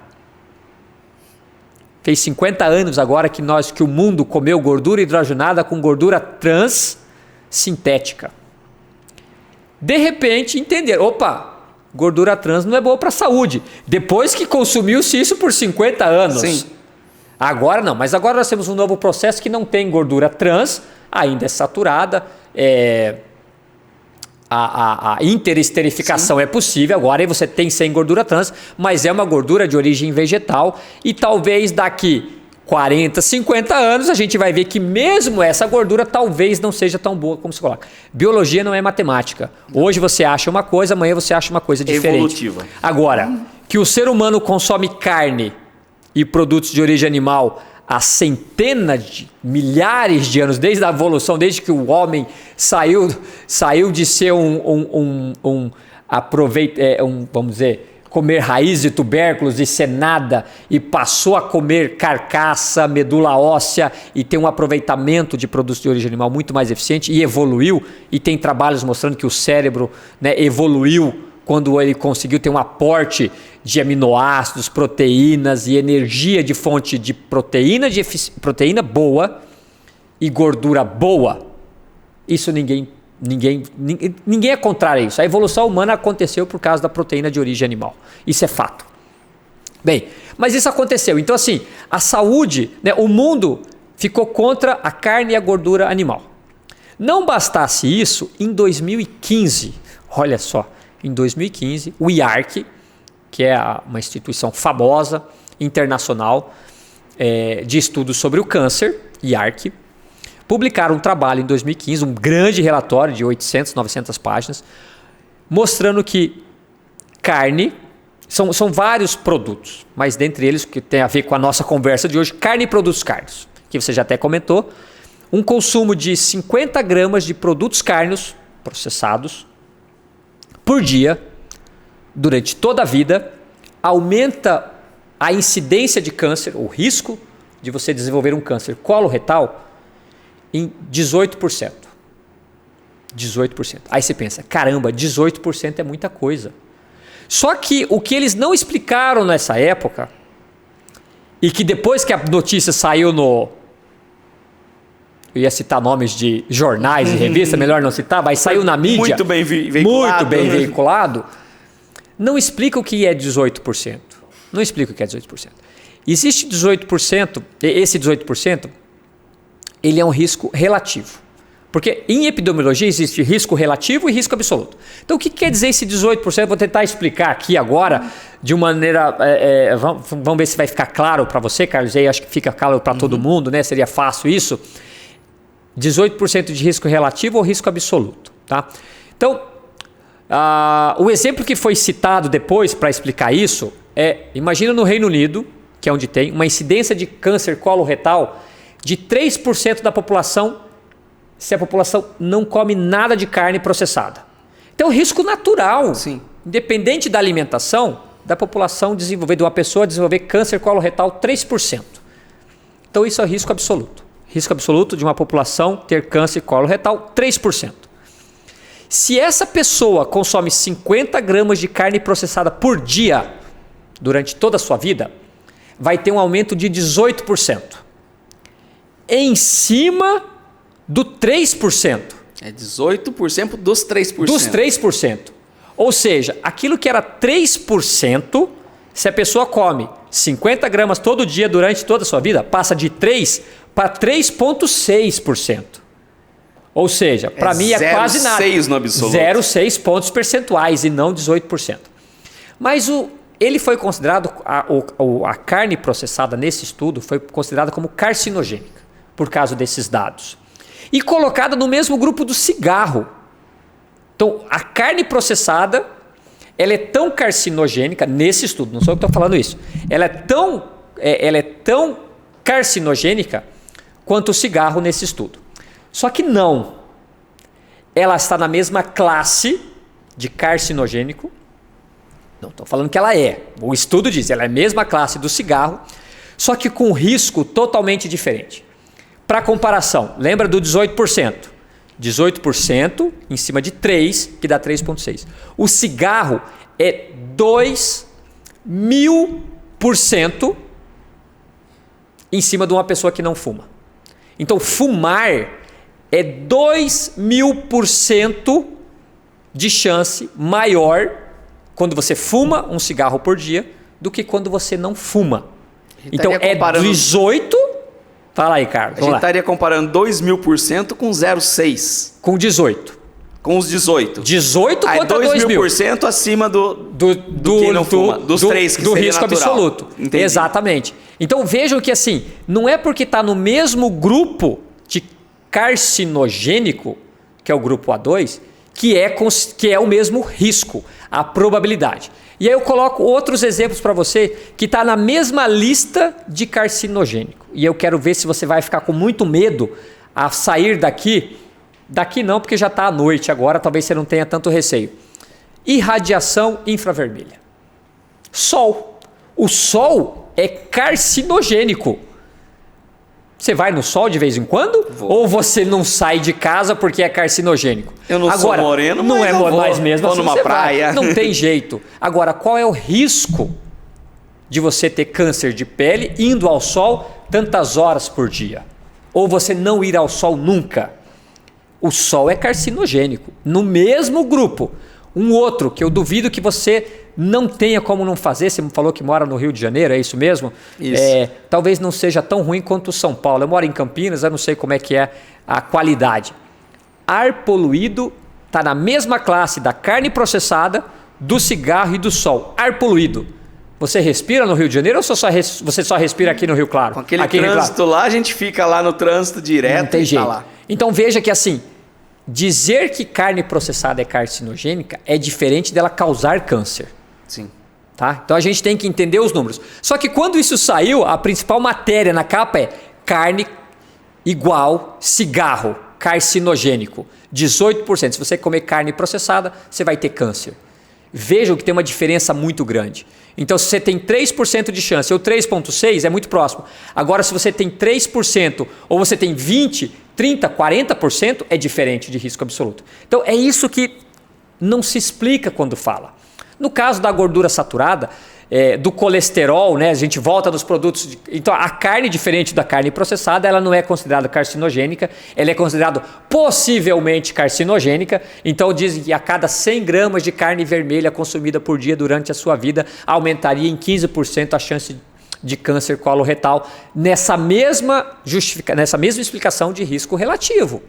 Speaker 2: Fez 50 anos agora que o mundo comeu gordura hidrogenada com gordura trans sintética. De repente entenderam, opa, gordura trans não é boa para a saúde. Depois que consumiu-se isso por 50 anos.
Speaker 1: Sim.
Speaker 2: Agora não, mas agora nós temos um novo processo que não tem gordura trans, ainda é saturada, a interesterificação é possível, agora aí você tem sem gordura trans, mas é uma gordura de origem vegetal e talvez daqui 40, 50 anos a gente vai ver que mesmo essa gordura talvez não seja tão boa como se coloca. Biologia não é matemática. Hoje você acha uma coisa, amanhã você acha uma coisa diferente.
Speaker 1: Evolutiva.
Speaker 2: Agora, que o ser humano consome carne e produtos de origem animal há centenas de milhares de anos, desde a evolução, desde que o homem saiu de ser vamos dizer, comer raiz de tubérculos e ser nada e passou a comer carcaça, medula óssea e tem um aproveitamento de produtos de origem animal muito mais eficiente e evoluiu e tem trabalhos mostrando que o cérebro, né, evoluiu quando ele conseguiu ter um aporte de aminoácidos, proteínas e energia de fonte de proteína boa e gordura boa. Isso ninguém é contrário a isso. A evolução humana aconteceu por causa da proteína de origem animal. Isso é fato. Bem, mas isso aconteceu. Então, assim, a saúde, né, o mundo ficou contra a carne e a gordura animal. Não bastasse isso, em 2015, olha só, em 2015, o IARC, que é uma instituição famosa, internacional, de estudos sobre o câncer, IARC, publicaram um trabalho em 2015, um grande relatório de 800, 900 páginas, mostrando que carne, são vários produtos, mas dentre eles, que tem a ver com a nossa conversa de hoje, carne e produtos cárneos, que você já até comentou, um consumo de 50 gramas de produtos cárneos processados por dia, durante toda a vida, aumenta a incidência de câncer, o risco de você desenvolver um câncer coloretal, em 18%. 18%. Aí você pensa, caramba, 18% é muita coisa. Só que o que eles não explicaram nessa época, e que depois que a notícia saiu no... Eu ia citar nomes de jornais e revistas, melhor não citar, mas saiu na mídia.
Speaker 1: Muito bem veiculado.
Speaker 2: Muito bem veiculado. Não explica o que é 18%. Não explica o que é 18%. Existe 18%, esse 18%, ele é um risco relativo. Porque em epidemiologia existe risco relativo e risco absoluto. Então o que quer dizer esse 18%? Vou tentar explicar aqui agora de uma maneira... vamos ver se vai ficar claro para você, Carlos. Aí acho que fica claro para todo mundo, né? Seria fácil isso. 18% de risco relativo ou risco absoluto. Tá? Então, o exemplo que foi citado depois para explicar isso imagina no Reino Unido, que é onde tem uma incidência de câncer coloretal de 3% da população, se a população não come nada de carne processada. Então, risco natural,
Speaker 1: sim,
Speaker 2: independente da alimentação, da população desenvolver, de uma pessoa desenvolver câncer coloretal 3%. Então, isso é risco absoluto. Risco absoluto de uma população ter câncer coloretal 3%. Se essa pessoa consome 50 gramas de carne processada por dia durante toda a sua vida, vai ter um aumento de 18%. Em cima do 3%.
Speaker 1: É 18% dos 3%.
Speaker 2: Dos 3%. Ou seja, aquilo que era 3%, se a pessoa come 50 gramas todo dia durante toda a sua vida, passa de 3% para 3,6%. Ou seja, para mim é quase nada.
Speaker 1: 0,6 no absoluto.
Speaker 2: 0,6 pontos percentuais e não 18%. Mas ele foi considerado, a carne processada nesse estudo foi considerada como carcinogênica, por causa desses dados. E colocada no mesmo grupo do cigarro. Então, a carne processada, ela é tão carcinogênica, nesse estudo, não sou eu que estou falando isso, ela é tão carcinogênica quanto o cigarro nesse estudo. Só que não. Ela está na mesma classe de carcinogênico. Não estou falando que ela é. O estudo diz, ela é a mesma classe do cigarro, só que com risco totalmente diferente. Para comparação, lembra do 18%? 18% em cima de 3, que dá 3,6. O cigarro é 2.000% em cima de uma pessoa que não fuma. Então, fumar é 2.000% de chance maior quando você fuma um cigarro por dia do que quando você não fuma. Então, é 18%. Fala aí, Carlos.
Speaker 1: A gente estaria comparando 2.000% com 0,6%.
Speaker 2: Com 18%.
Speaker 1: Com os 18%.
Speaker 2: 18% contra
Speaker 1: 2.000% acima do quem não fuma. Dos 3 que
Speaker 2: do
Speaker 1: seria
Speaker 2: risco
Speaker 1: natural.
Speaker 2: absoluto.
Speaker 1: Entendi.
Speaker 2: Exatamente. Então vejam que assim, não é porque está no mesmo grupo de carcinogênico, que é o grupo A2, que é o mesmo risco, a probabilidade. E aí eu coloco outros exemplos para você que está na mesma lista de carcinogênico. E eu quero ver se você vai ficar com muito medo a sair daqui. Daqui não, porque já está à noite agora, talvez você não tenha tanto receio. Irradiação infravermelha. Sol. O sol é carcinogênico. Você vai no sol de vez em quando?
Speaker 1: Vou.
Speaker 2: Ou você não sai de casa porque é carcinogênico?
Speaker 1: Eu não sou moreno,
Speaker 2: não
Speaker 1: mas
Speaker 2: é mais mesmo.
Speaker 1: Vou
Speaker 2: assim
Speaker 1: numa praia.
Speaker 2: Não tem jeito. Agora, qual é o risco de você ter câncer de pele indo ao sol tantas horas por dia? Ou você não ir ao sol nunca? O sol é carcinogênico. No mesmo grupo, um outro que eu duvido que você não tenha como não fazer. Você me falou que mora no Rio de Janeiro, é isso mesmo?
Speaker 1: Isso.
Speaker 2: Talvez não seja tão ruim quanto o São Paulo. Eu moro em Campinas, eu não sei como é que é a qualidade. Ar poluído está na mesma classe da carne processada, do cigarro e do sol. Ar poluído. Você respira no Rio de Janeiro ou você só respira aqui no Rio Claro?
Speaker 1: Com aquele trânsito lá, a gente fica lá no trânsito direto.
Speaker 2: Não tem jeito.
Speaker 1: Tá lá.
Speaker 2: Então veja que assim, dizer que carne processada é carcinogênica é diferente dela causar câncer.
Speaker 1: Sim.
Speaker 2: Tá? Então a gente tem que entender os números. Só que quando isso saiu, a principal matéria na capa é carne igual cigarro carcinogênico. 18%. Se você comer carne processada, você vai ter câncer. Vejam que tem uma diferença muito grande. Então, se você tem 3% de chance ou 3,6%, é muito próximo. Agora, se você tem 3% ou você tem 20%, 30%, 40%, é diferente de risco absoluto. Então, é isso que não se explica quando fala. No caso da gordura saturada, do colesterol, né? A gente volta nos produtos. Então, a carne, diferente da carne processada, ela não é considerada carcinogênica, ela é considerada possivelmente carcinogênica. Então, dizem que a cada 100 gramas de carne vermelha consumida por dia durante a sua vida, aumentaria em 15% a chance de câncer coloretal, nessa mesma explicação de risco relativo.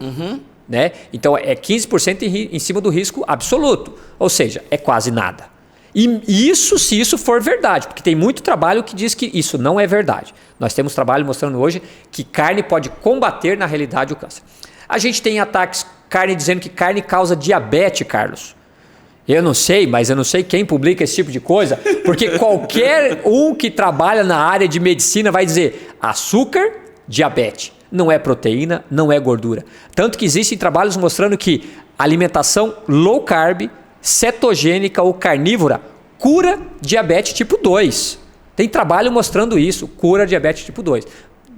Speaker 2: Né? Então, é 15% em cima do risco absoluto, ou seja, é quase nada. E isso se isso for verdade, porque tem muito trabalho que diz que isso não é verdade. Nós temos trabalho mostrando hoje que carne pode combater na realidade o câncer. A gente tem ataques, carne dizendo que carne causa diabetes, Carlos. Eu não sei, mas eu não sei quem publica esse tipo de coisa, porque qualquer um que trabalha na área de medicina vai dizer açúcar, diabetes. Não é proteína, não é gordura. Tanto que existem trabalhos mostrando que alimentação low carb, cetogênica ou carnívora cura diabetes tipo 2. Tem trabalho mostrando isso, cura diabetes tipo 2.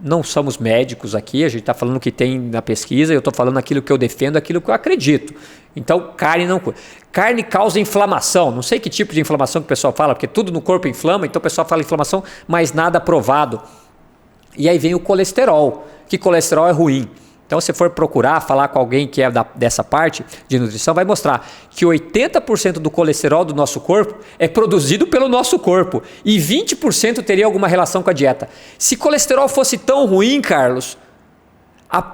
Speaker 2: Não somos médicos aqui, a gente está falando o que tem na pesquisa, eu estou falando aquilo que eu defendo, aquilo que eu acredito. Então, carne não cura. Carne causa inflamação, não sei que tipo de inflamação que o pessoal fala, porque tudo no corpo inflama, então o pessoal fala inflamação, mas nada provado. E aí vem o colesterol, que colesterol é ruim. Então, se for procurar, falar com alguém que é dessa parte de nutrição, vai mostrar que 80% do colesterol do nosso corpo é produzido pelo nosso corpo e 20% teria alguma relação com a dieta. Se colesterol fosse tão ruim, Carlos,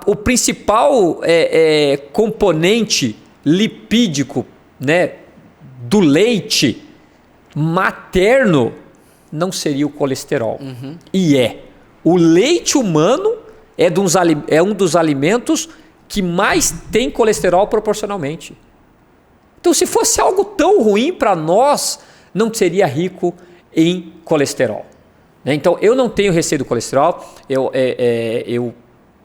Speaker 2: o principal componente lipídico, né, do leite materno não seria o colesterol. E o leite humano é um dos alimentos que mais tem colesterol proporcionalmente. Então, se fosse algo tão ruim para nós, não seria rico em colesterol. Né? Então, eu não tenho receio do colesterol.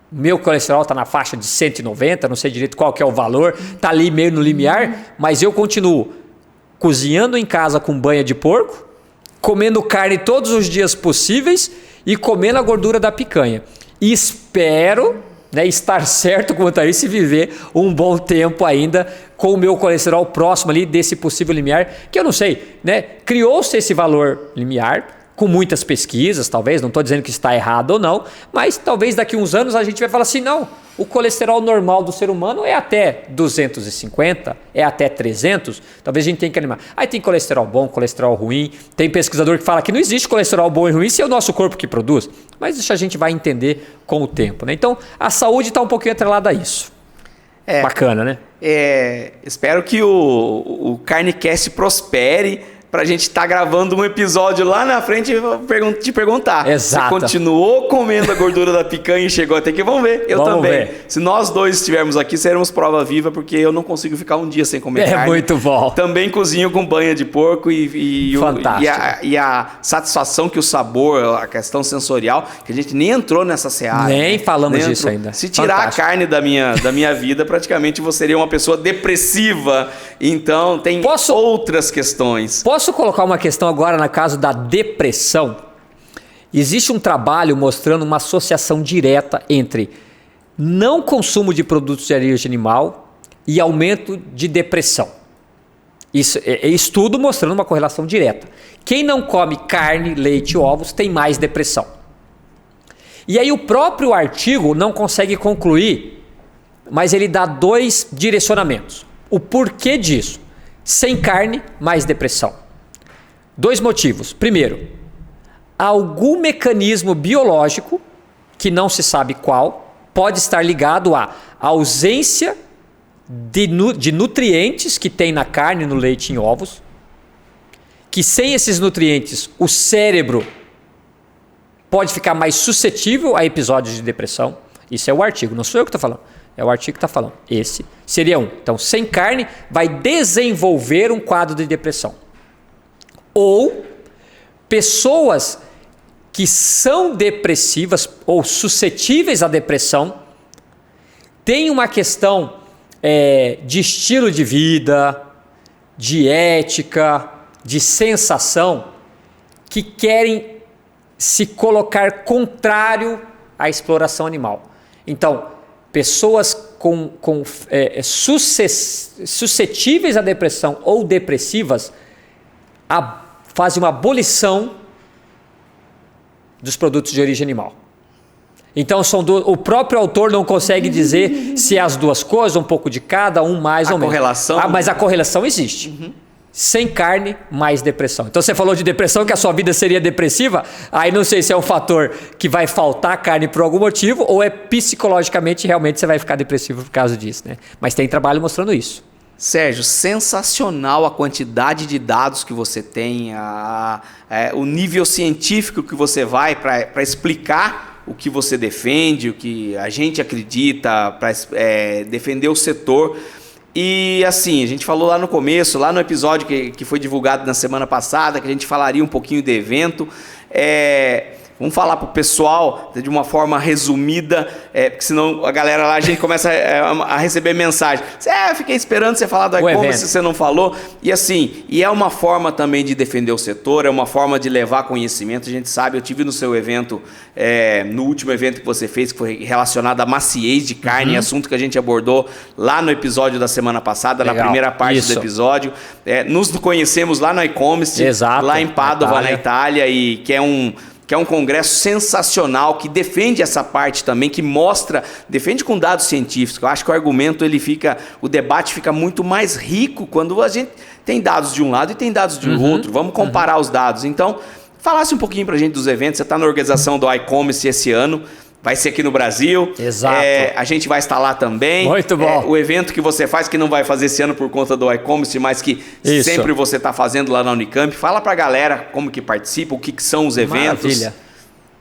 Speaker 2: Meu colesterol está na faixa de 190, não sei direito qual que é o valor, está ali meio no limiar, mas eu continuo cozinhando em casa com banha de porco, comendo carne todos os dias possíveis e comendo a gordura da picanha. E espero, né, estar certo quanto a isso e viver um bom tempo ainda com o meu colesterol próximo ali desse possível limiar, que eu não sei, né? Criou-se esse valor limiar com muitas pesquisas, talvez, não estou dizendo que está errado ou não, mas talvez daqui a uns anos a gente vai falar assim, não, o colesterol normal do ser humano é até 250, é até 300, talvez a gente tenha que animar. Aí tem colesterol bom, colesterol ruim, tem pesquisador que fala que não existe colesterol bom e ruim, se é o nosso corpo que produz, mas isso a gente vai entender com o tempo, né? Então, a saúde está um pouquinho atrelada a isso. Bacana, né?
Speaker 1: Espero que o Carnicast prospere, pra gente estar gravando um episódio lá na frente e te perguntar.
Speaker 2: Exato.
Speaker 1: Você continuou comendo a gordura da picanha e chegou até aqui? Vamos ver. Eu
Speaker 2: Vamos
Speaker 1: também.
Speaker 2: ver.
Speaker 1: Se nós dois estivermos aqui, seremos prova viva, porque eu não consigo ficar um dia sem comer carne.
Speaker 2: É muito bom.
Speaker 1: Também cozinho com banha de porco e a satisfação que o sabor, a questão sensorial, que a gente nem entrou nessa seara.
Speaker 2: Nem falamos disso ainda.
Speaker 1: Se tirar a carne da minha vida, praticamente você seria uma pessoa depressiva. Então, tem outras questões.
Speaker 2: Posso colocar uma questão agora no caso da depressão? Existe um trabalho mostrando uma associação direta entre não consumo de produtos de origem animal e aumento de depressão. Isso é estudo mostrando uma correlação direta. Quem não come carne, leite e ovos tem mais depressão. E aí o próprio artigo não consegue concluir, mas ele dá 2 direcionamentos. O porquê disso? Sem carne, mais depressão. 2 motivos. Primeiro, algum mecanismo biológico, que não se sabe qual, pode estar ligado à ausência de nutrientes que tem na carne, no leite e em ovos, que sem esses nutrientes o cérebro pode ficar mais suscetível a episódios de depressão. Isso é o artigo, não sou eu que estou falando. É o artigo que está falando. Esse seria um. Então, sem carne, vai desenvolver um quadro de depressão. Ou pessoas que são depressivas ou suscetíveis à depressão têm uma questão de estilo de vida, de ética, de sensação, que querem se colocar contrário à exploração animal. Então, pessoas suscetíveis à depressão ou depressivas fazem uma abolição dos produtos de origem animal. Então, o próprio autor não consegue dizer se é as duas coisas, um pouco de cada, um mais ou menos. A correlação? Mas a correlação existe. Uhum. Sem carne, mais depressão. Então, você falou de depressão, que a sua vida seria depressiva. Aí não sei se é um fator que vai faltar carne por algum motivo ou é psicologicamente, realmente, você vai ficar depressivo por causa disso, né? Mas tem trabalho mostrando isso.
Speaker 1: Sérgio, sensacional a quantidade de dados que você tem, o nível científico que você vai para explicar o que você defende, o que a gente acredita, para defender o setor. E assim, a gente falou lá no começo, lá no episódio que foi divulgado na semana passada, que a gente falaria um pouquinho do evento. Vamos falar para o pessoal de uma forma resumida, porque senão a galera lá, a gente começa a receber mensagem. Fiquei esperando você falar do e-commerce, se você não falou. E assim, é uma forma também de defender o setor, é uma forma de levar conhecimento. A gente sabe, eu tive no seu evento, no último evento que você fez, que foi relacionado à maciez de carne, assunto que a gente abordou lá no episódio da semana passada, na primeira parte do episódio. Nos conhecemos lá no e-commerce, lá em Padova, na Itália, e que é um congresso sensacional, que defende essa parte também, que defende com dados científicos. Eu acho que o debate fica muito mais rico quando a gente tem dados de um lado e tem dados do outro. Vamos comparar os dados. Então, falasse um pouquinho pra gente dos eventos. Você está na organização do e-commerce esse ano. Vai ser aqui no Brasil.
Speaker 2: Exato.
Speaker 1: A gente vai estar lá também.
Speaker 2: Muito bom.
Speaker 1: O evento que você faz, que não vai fazer esse ano por conta do e-commerce, mas que sempre você está fazendo lá na Unicamp. Fala para a galera como que participa, o que são os eventos.
Speaker 2: Maravilha.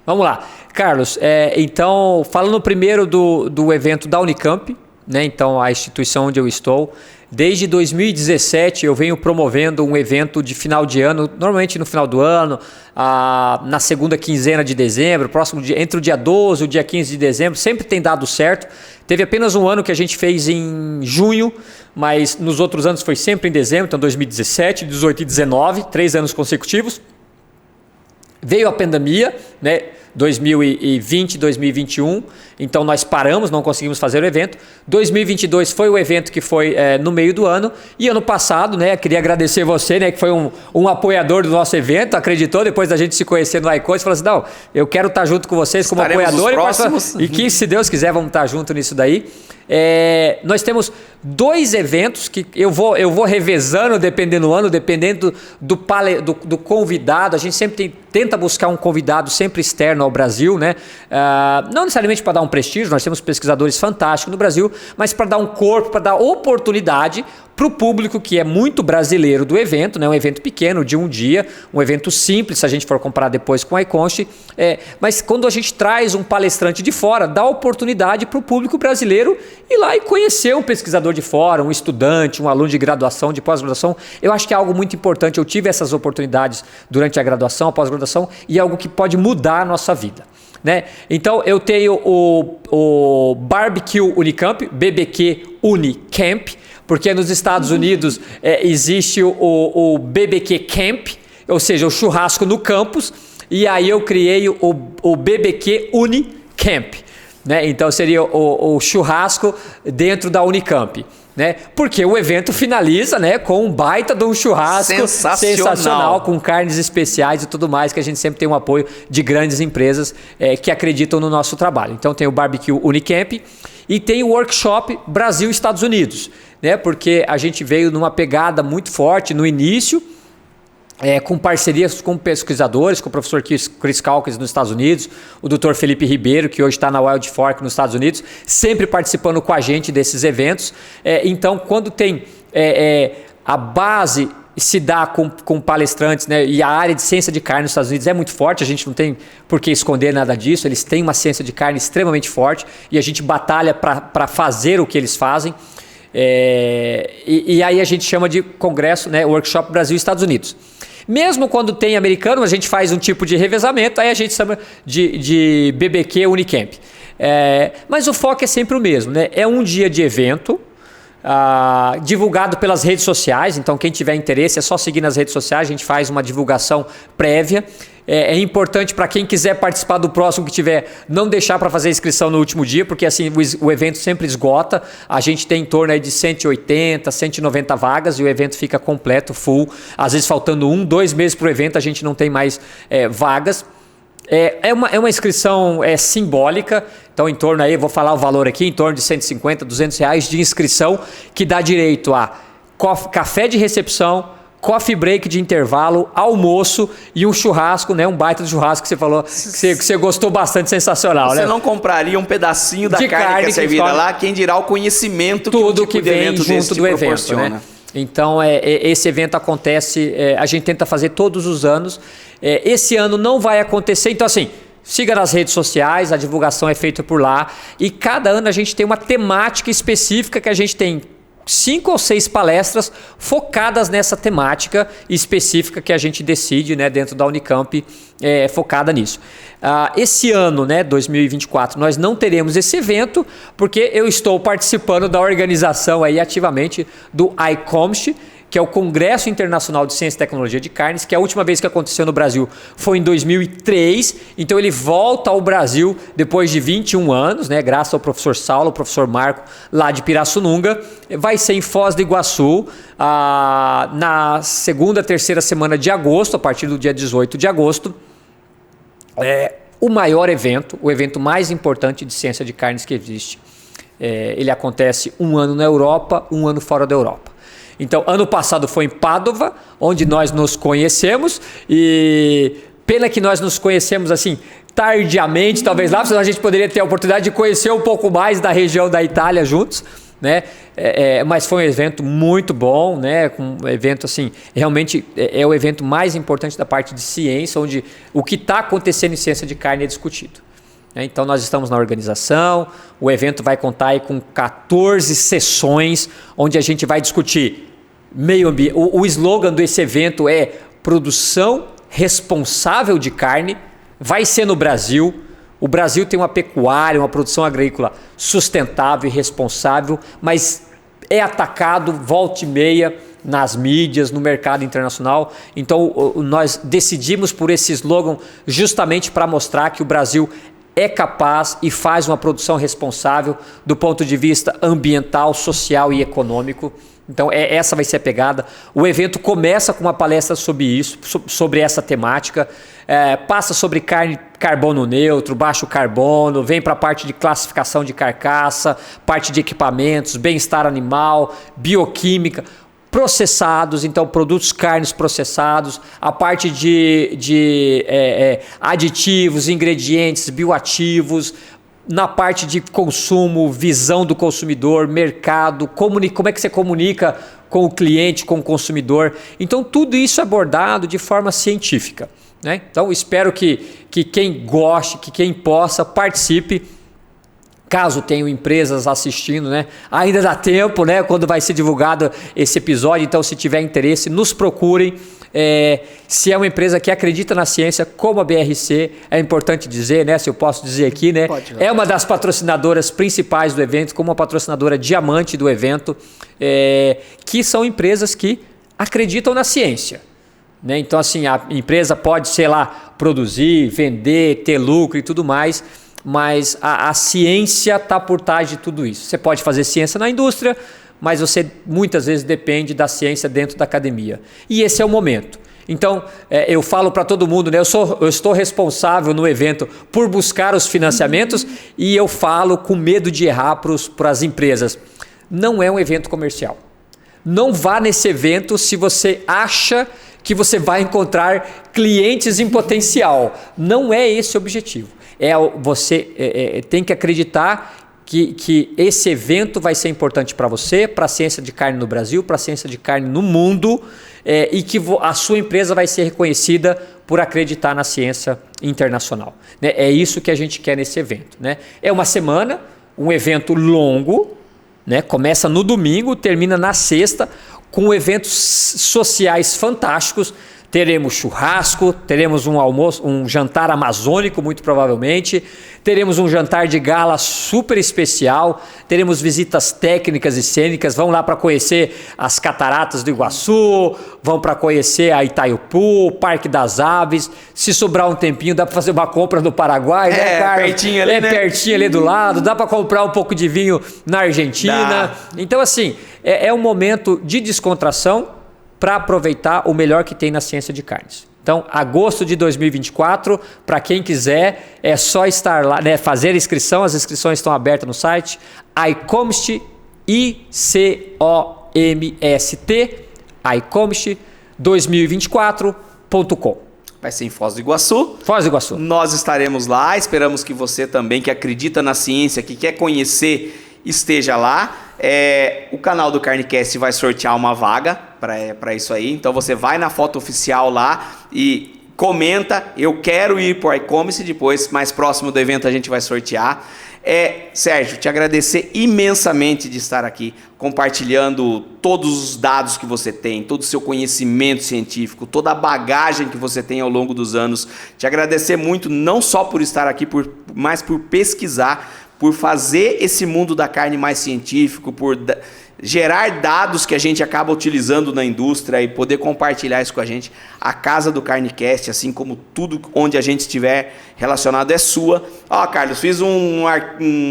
Speaker 2: Vamos lá. Carlos, então, falando primeiro do evento da Unicamp, né? Então, a instituição onde eu estou. Desde 2017 eu venho promovendo um evento de final de ano, normalmente no final do ano, na segunda quinzena de dezembro, entre o dia 12 e o dia 15 de dezembro, sempre tem dado certo. Teve apenas um ano que a gente fez em junho, mas nos outros anos foi sempre em dezembro, então 2017, 18 e 19, 3 anos consecutivos. Veio a pandemia, né? 2020, 2021, então nós paramos, não conseguimos fazer o evento. 2022 foi o evento que foi no meio do ano, e ano passado, né, queria agradecer você, né, que foi um apoiador do nosso evento, acreditou depois da gente se conhecer no iCoach, falou assim, não, eu quero estar junto com vocês como apoiador e que, se Deus quiser, vamos estar junto nisso daí. Nós temos 2 eventos que eu vou revezando dependendo do ano, dependendo do convidado. A gente sempre tenta buscar um convidado sempre externo ao Brasil, né? Não necessariamente para dar um prestígio, nós temos pesquisadores fantásticos no Brasil, mas para dar um corpo, para dar oportunidade para o público que é muito brasileiro do evento, né? Um evento pequeno, de um dia, um evento simples, se a gente for comparar depois com a iConst. Mas quando a gente traz um palestrante de fora, dá oportunidade para o público brasileiro ir lá e conhecer um pesquisador de fora, um estudante, um aluno de graduação, de pós-graduação. Eu acho que é algo muito importante. Eu tive essas oportunidades durante a graduação, a pós-graduação, e é algo que pode mudar a nossa vida, né? Então eu tenho o Barbecue Unicamp, BBQ Unicamp, porque nos Estados Unidos existe o BBQ Camp, ou seja, o churrasco no campus, e aí eu criei o BBQ Unicamp, né? Então seria o churrasco dentro da Unicamp, né? Porque o evento finaliza, né, com um baita de um churrasco sensacional, com carnes especiais e tudo mais, que a gente sempre tem um apoio de grandes empresas que acreditam no nosso trabalho. Então tem o Barbecue Unicamp e tem o Workshop Brasil Estados Unidos, né? Porque a gente veio numa pegada muito forte no início, com parcerias com pesquisadores, com o professor Chris Calkins nos Estados Unidos, o Dr. Felipe Ribeiro, que hoje está na Wild Fork nos Estados Unidos, sempre participando com a gente desses eventos. Então, quando tem a base se dá com palestrantes, né? E a área de ciência de carne nos Estados Unidos é muito forte, a gente não tem por que esconder nada disso, eles têm uma ciência de carne extremamente forte e a gente batalha para fazer o que eles fazem. E aí a gente chama de congresso, né? Workshop Brasil e Estados Unidos. Mesmo quando tem americano, a gente faz um tipo de revezamento, aí a gente chama de BBQ Unicamp. Mas o foco é sempre o mesmo, né? É um dia de evento, divulgado pelas redes sociais, então quem tiver interesse é só seguir nas redes sociais, a gente faz uma divulgação prévia. É importante para quem quiser participar do próximo que tiver, não deixar para fazer inscrição no último dia, porque assim o evento sempre esgota. A gente tem em torno aí de 180, 190 vagas e o evento fica completo, full. Às vezes faltando 2 meses para o evento, a gente não tem mais vagas. É uma inscrição simbólica, então em torno aí, vou falar o valor aqui, em torno de 150, 200 reais de inscrição, que dá direito a café de recepção, coffee break de intervalo, almoço e um churrasco, né? Um baita de churrasco que você falou que você gostou bastante, sensacional,
Speaker 1: você, né? Você não compraria um pedacinho da carne que é servida lá, quem dirá o conhecimento
Speaker 2: tudo
Speaker 1: que
Speaker 2: o tipo de evento junto do evento, né? Então, esse evento acontece, a gente tenta fazer todos os anos. Esse ano não vai acontecer, então assim, siga nas redes sociais, a divulgação é feita por lá. E cada ano a gente tem uma temática específica que a gente tem 5 ou 6 palestras focadas nessa temática específica que a gente decide, né, dentro da Unicamp, focada nisso. Esse ano, né, 2024, nós não teremos esse evento porque eu estou participando da organização aí ativamente do ICOMST, que é o Congresso Internacional de Ciência e Tecnologia de Carnes, que a última vez que aconteceu no Brasil foi em 2003, então ele volta ao Brasil depois de 21 anos, né, graças ao professor Saulo, ao professor Marco, lá de Pirassununga. Vai ser em Foz do Iguaçu, na segunda, terceira semana de agosto, a partir do dia 18 de agosto. O maior evento, o evento mais importante de ciência de carnes que existe. Ele acontece um ano na Europa, um ano fora da Europa. Então, ano passado foi em Pádua, onde nós nos conhecemos, e pena que nós nos conhecemos assim tardiamente, talvez lá, senão a gente poderia ter a oportunidade de conhecer um pouco mais da região da Itália juntos, né? Mas foi um evento muito bom, né? Um evento assim, realmente é o evento mais importante da parte de ciência, onde o que está acontecendo em ciência de carne é discutido. Então nós estamos na organização, o evento vai contar aí com 14 sessões, onde a gente vai discutir meio ambiente. O slogan desse evento é produção responsável de carne, vai ser no Brasil. O Brasil tem uma pecuária, uma produção agrícola sustentável e responsável, mas é atacado volta e meia nas mídias, no mercado internacional. Então nós decidimos por esse slogan justamente para mostrar que o Brasil é capaz e faz uma produção responsável do ponto de vista ambiental, social e econômico. Então essa vai ser a pegada. O evento começa com uma palestra sobre isso, sobre essa temática, passa sobre carbono neutro, baixo carbono, vem para a parte de classificação de carcaça, parte de equipamentos, bem-estar animal, bioquímica, processados, então produtos carnes processados, a parte de aditivos, ingredientes, bioativos, na parte de consumo, visão do consumidor, mercado, como é que você comunica com o cliente, com o consumidor. Então tudo isso é abordado de forma científica, né? Então espero que quem goste, que quem possa participe. Caso tenham empresas assistindo, né? Ainda dá tempo, né? Quando vai ser divulgado esse episódio. Então, se tiver interesse, nos procurem. Se é uma empresa que acredita na ciência, como a BRC, é importante dizer, né? Se eu posso dizer aqui, né? Pode, é uma das patrocinadoras principais do evento, como uma patrocinadora diamante do evento, que são empresas que acreditam na ciência, né? Então, assim, a empresa pode, sei lá, produzir, vender, ter lucro e tudo mais, mas a ciência está por trás de tudo isso. Você pode fazer ciência na indústria, mas você muitas vezes depende da ciência dentro da academia. E esse é o momento. Então, eu falo para todo mundo, né? Eu estou responsável no evento por buscar os financiamentos e eu falo com medo de errar para as empresas. Não é um evento comercial. Não vá nesse evento se você acha que você vai encontrar clientes em potencial. Não é esse o objetivo. Você tem que acreditar que esse evento vai ser importante para você, para a ciência de carne no Brasil, para a ciência de carne no mundo, e que a sua empresa vai ser reconhecida por acreditar na ciência internacional. Né? É isso que a gente quer nesse evento. Né? É uma semana, um evento longo, né? Começa no domingo, termina na sexta, com eventos sociais fantásticos. Teremos churrasco, teremos um almoço, um jantar amazônico, muito provavelmente. Teremos um jantar de gala super especial. Teremos visitas técnicas e cênicas. Vão lá para conhecer as cataratas do Iguaçu, vão para conhecer a Itaipu, o Parque das Aves. Se sobrar um tempinho, dá para fazer uma compra no Paraguai, né, Carlos?
Speaker 1: Pertinho ali, né?
Speaker 2: Pertinho ali do lado. Dá para comprar um pouco de vinho na Argentina. Então, assim, é um momento de descontração para aproveitar o melhor que tem na ciência de carnes. Então, agosto de 2024, para quem quiser, é só estar lá, né, fazer a inscrição. As inscrições estão abertas no site iComst, icomst2024.com.
Speaker 1: Vai ser em Foz do Iguaçu.
Speaker 2: Foz do Iguaçu.
Speaker 1: Nós estaremos lá. Esperamos que você também, que acredita na ciência, que quer conhecer, esteja lá. O canal do CarneCast vai sortear uma vaga para isso aí. Então você vai na foto oficial lá e comenta: eu quero ir para o e-commerce. Depois, mais próximo do evento, a gente vai sortear. Sérgio, te agradecer imensamente de estar aqui compartilhando todos os dados que você tem, todo o seu conhecimento científico, toda a bagagem que você tem ao longo dos anos. Te agradecer muito, não só por estar aqui, mas por pesquisar, por fazer esse mundo da carne mais científico, por gerar dados que a gente acaba utilizando na indústria e poder compartilhar isso com a gente. A casa do CarneCast, assim como tudo onde a gente estiver relacionado, é sua. Carlos, fiz um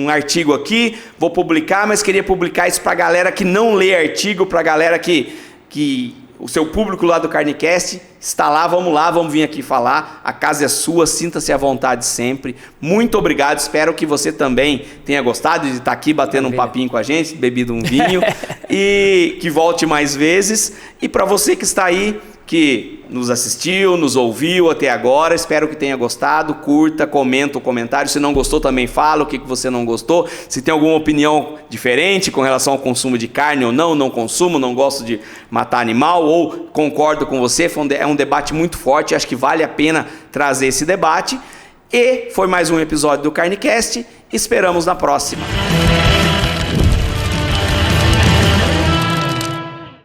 Speaker 1: artigo aqui, vou publicar, mas queria publicar isso para a galera que não lê artigo, para a galera que o seu público lá do CarneCast está lá, vamos vir aqui falar. A casa é sua, sinta-se à vontade sempre. Muito obrigado, espero que você também tenha gostado de estar aqui batendo um papinho com a gente, bebido um vinho, e que volte mais vezes. E para você que está aí, que nos assistiu, nos ouviu até agora, espero que tenha gostado. Curta, comenta o comentário. Se não gostou, também fala o que você não gostou. Se tem alguma opinião diferente com relação ao consumo de carne ou não consumo, não gosto de matar animal, ou concordo com você, é um debate muito forte, acho que vale a pena trazer esse debate. E foi mais um episódio do CarneCast, esperamos na próxima.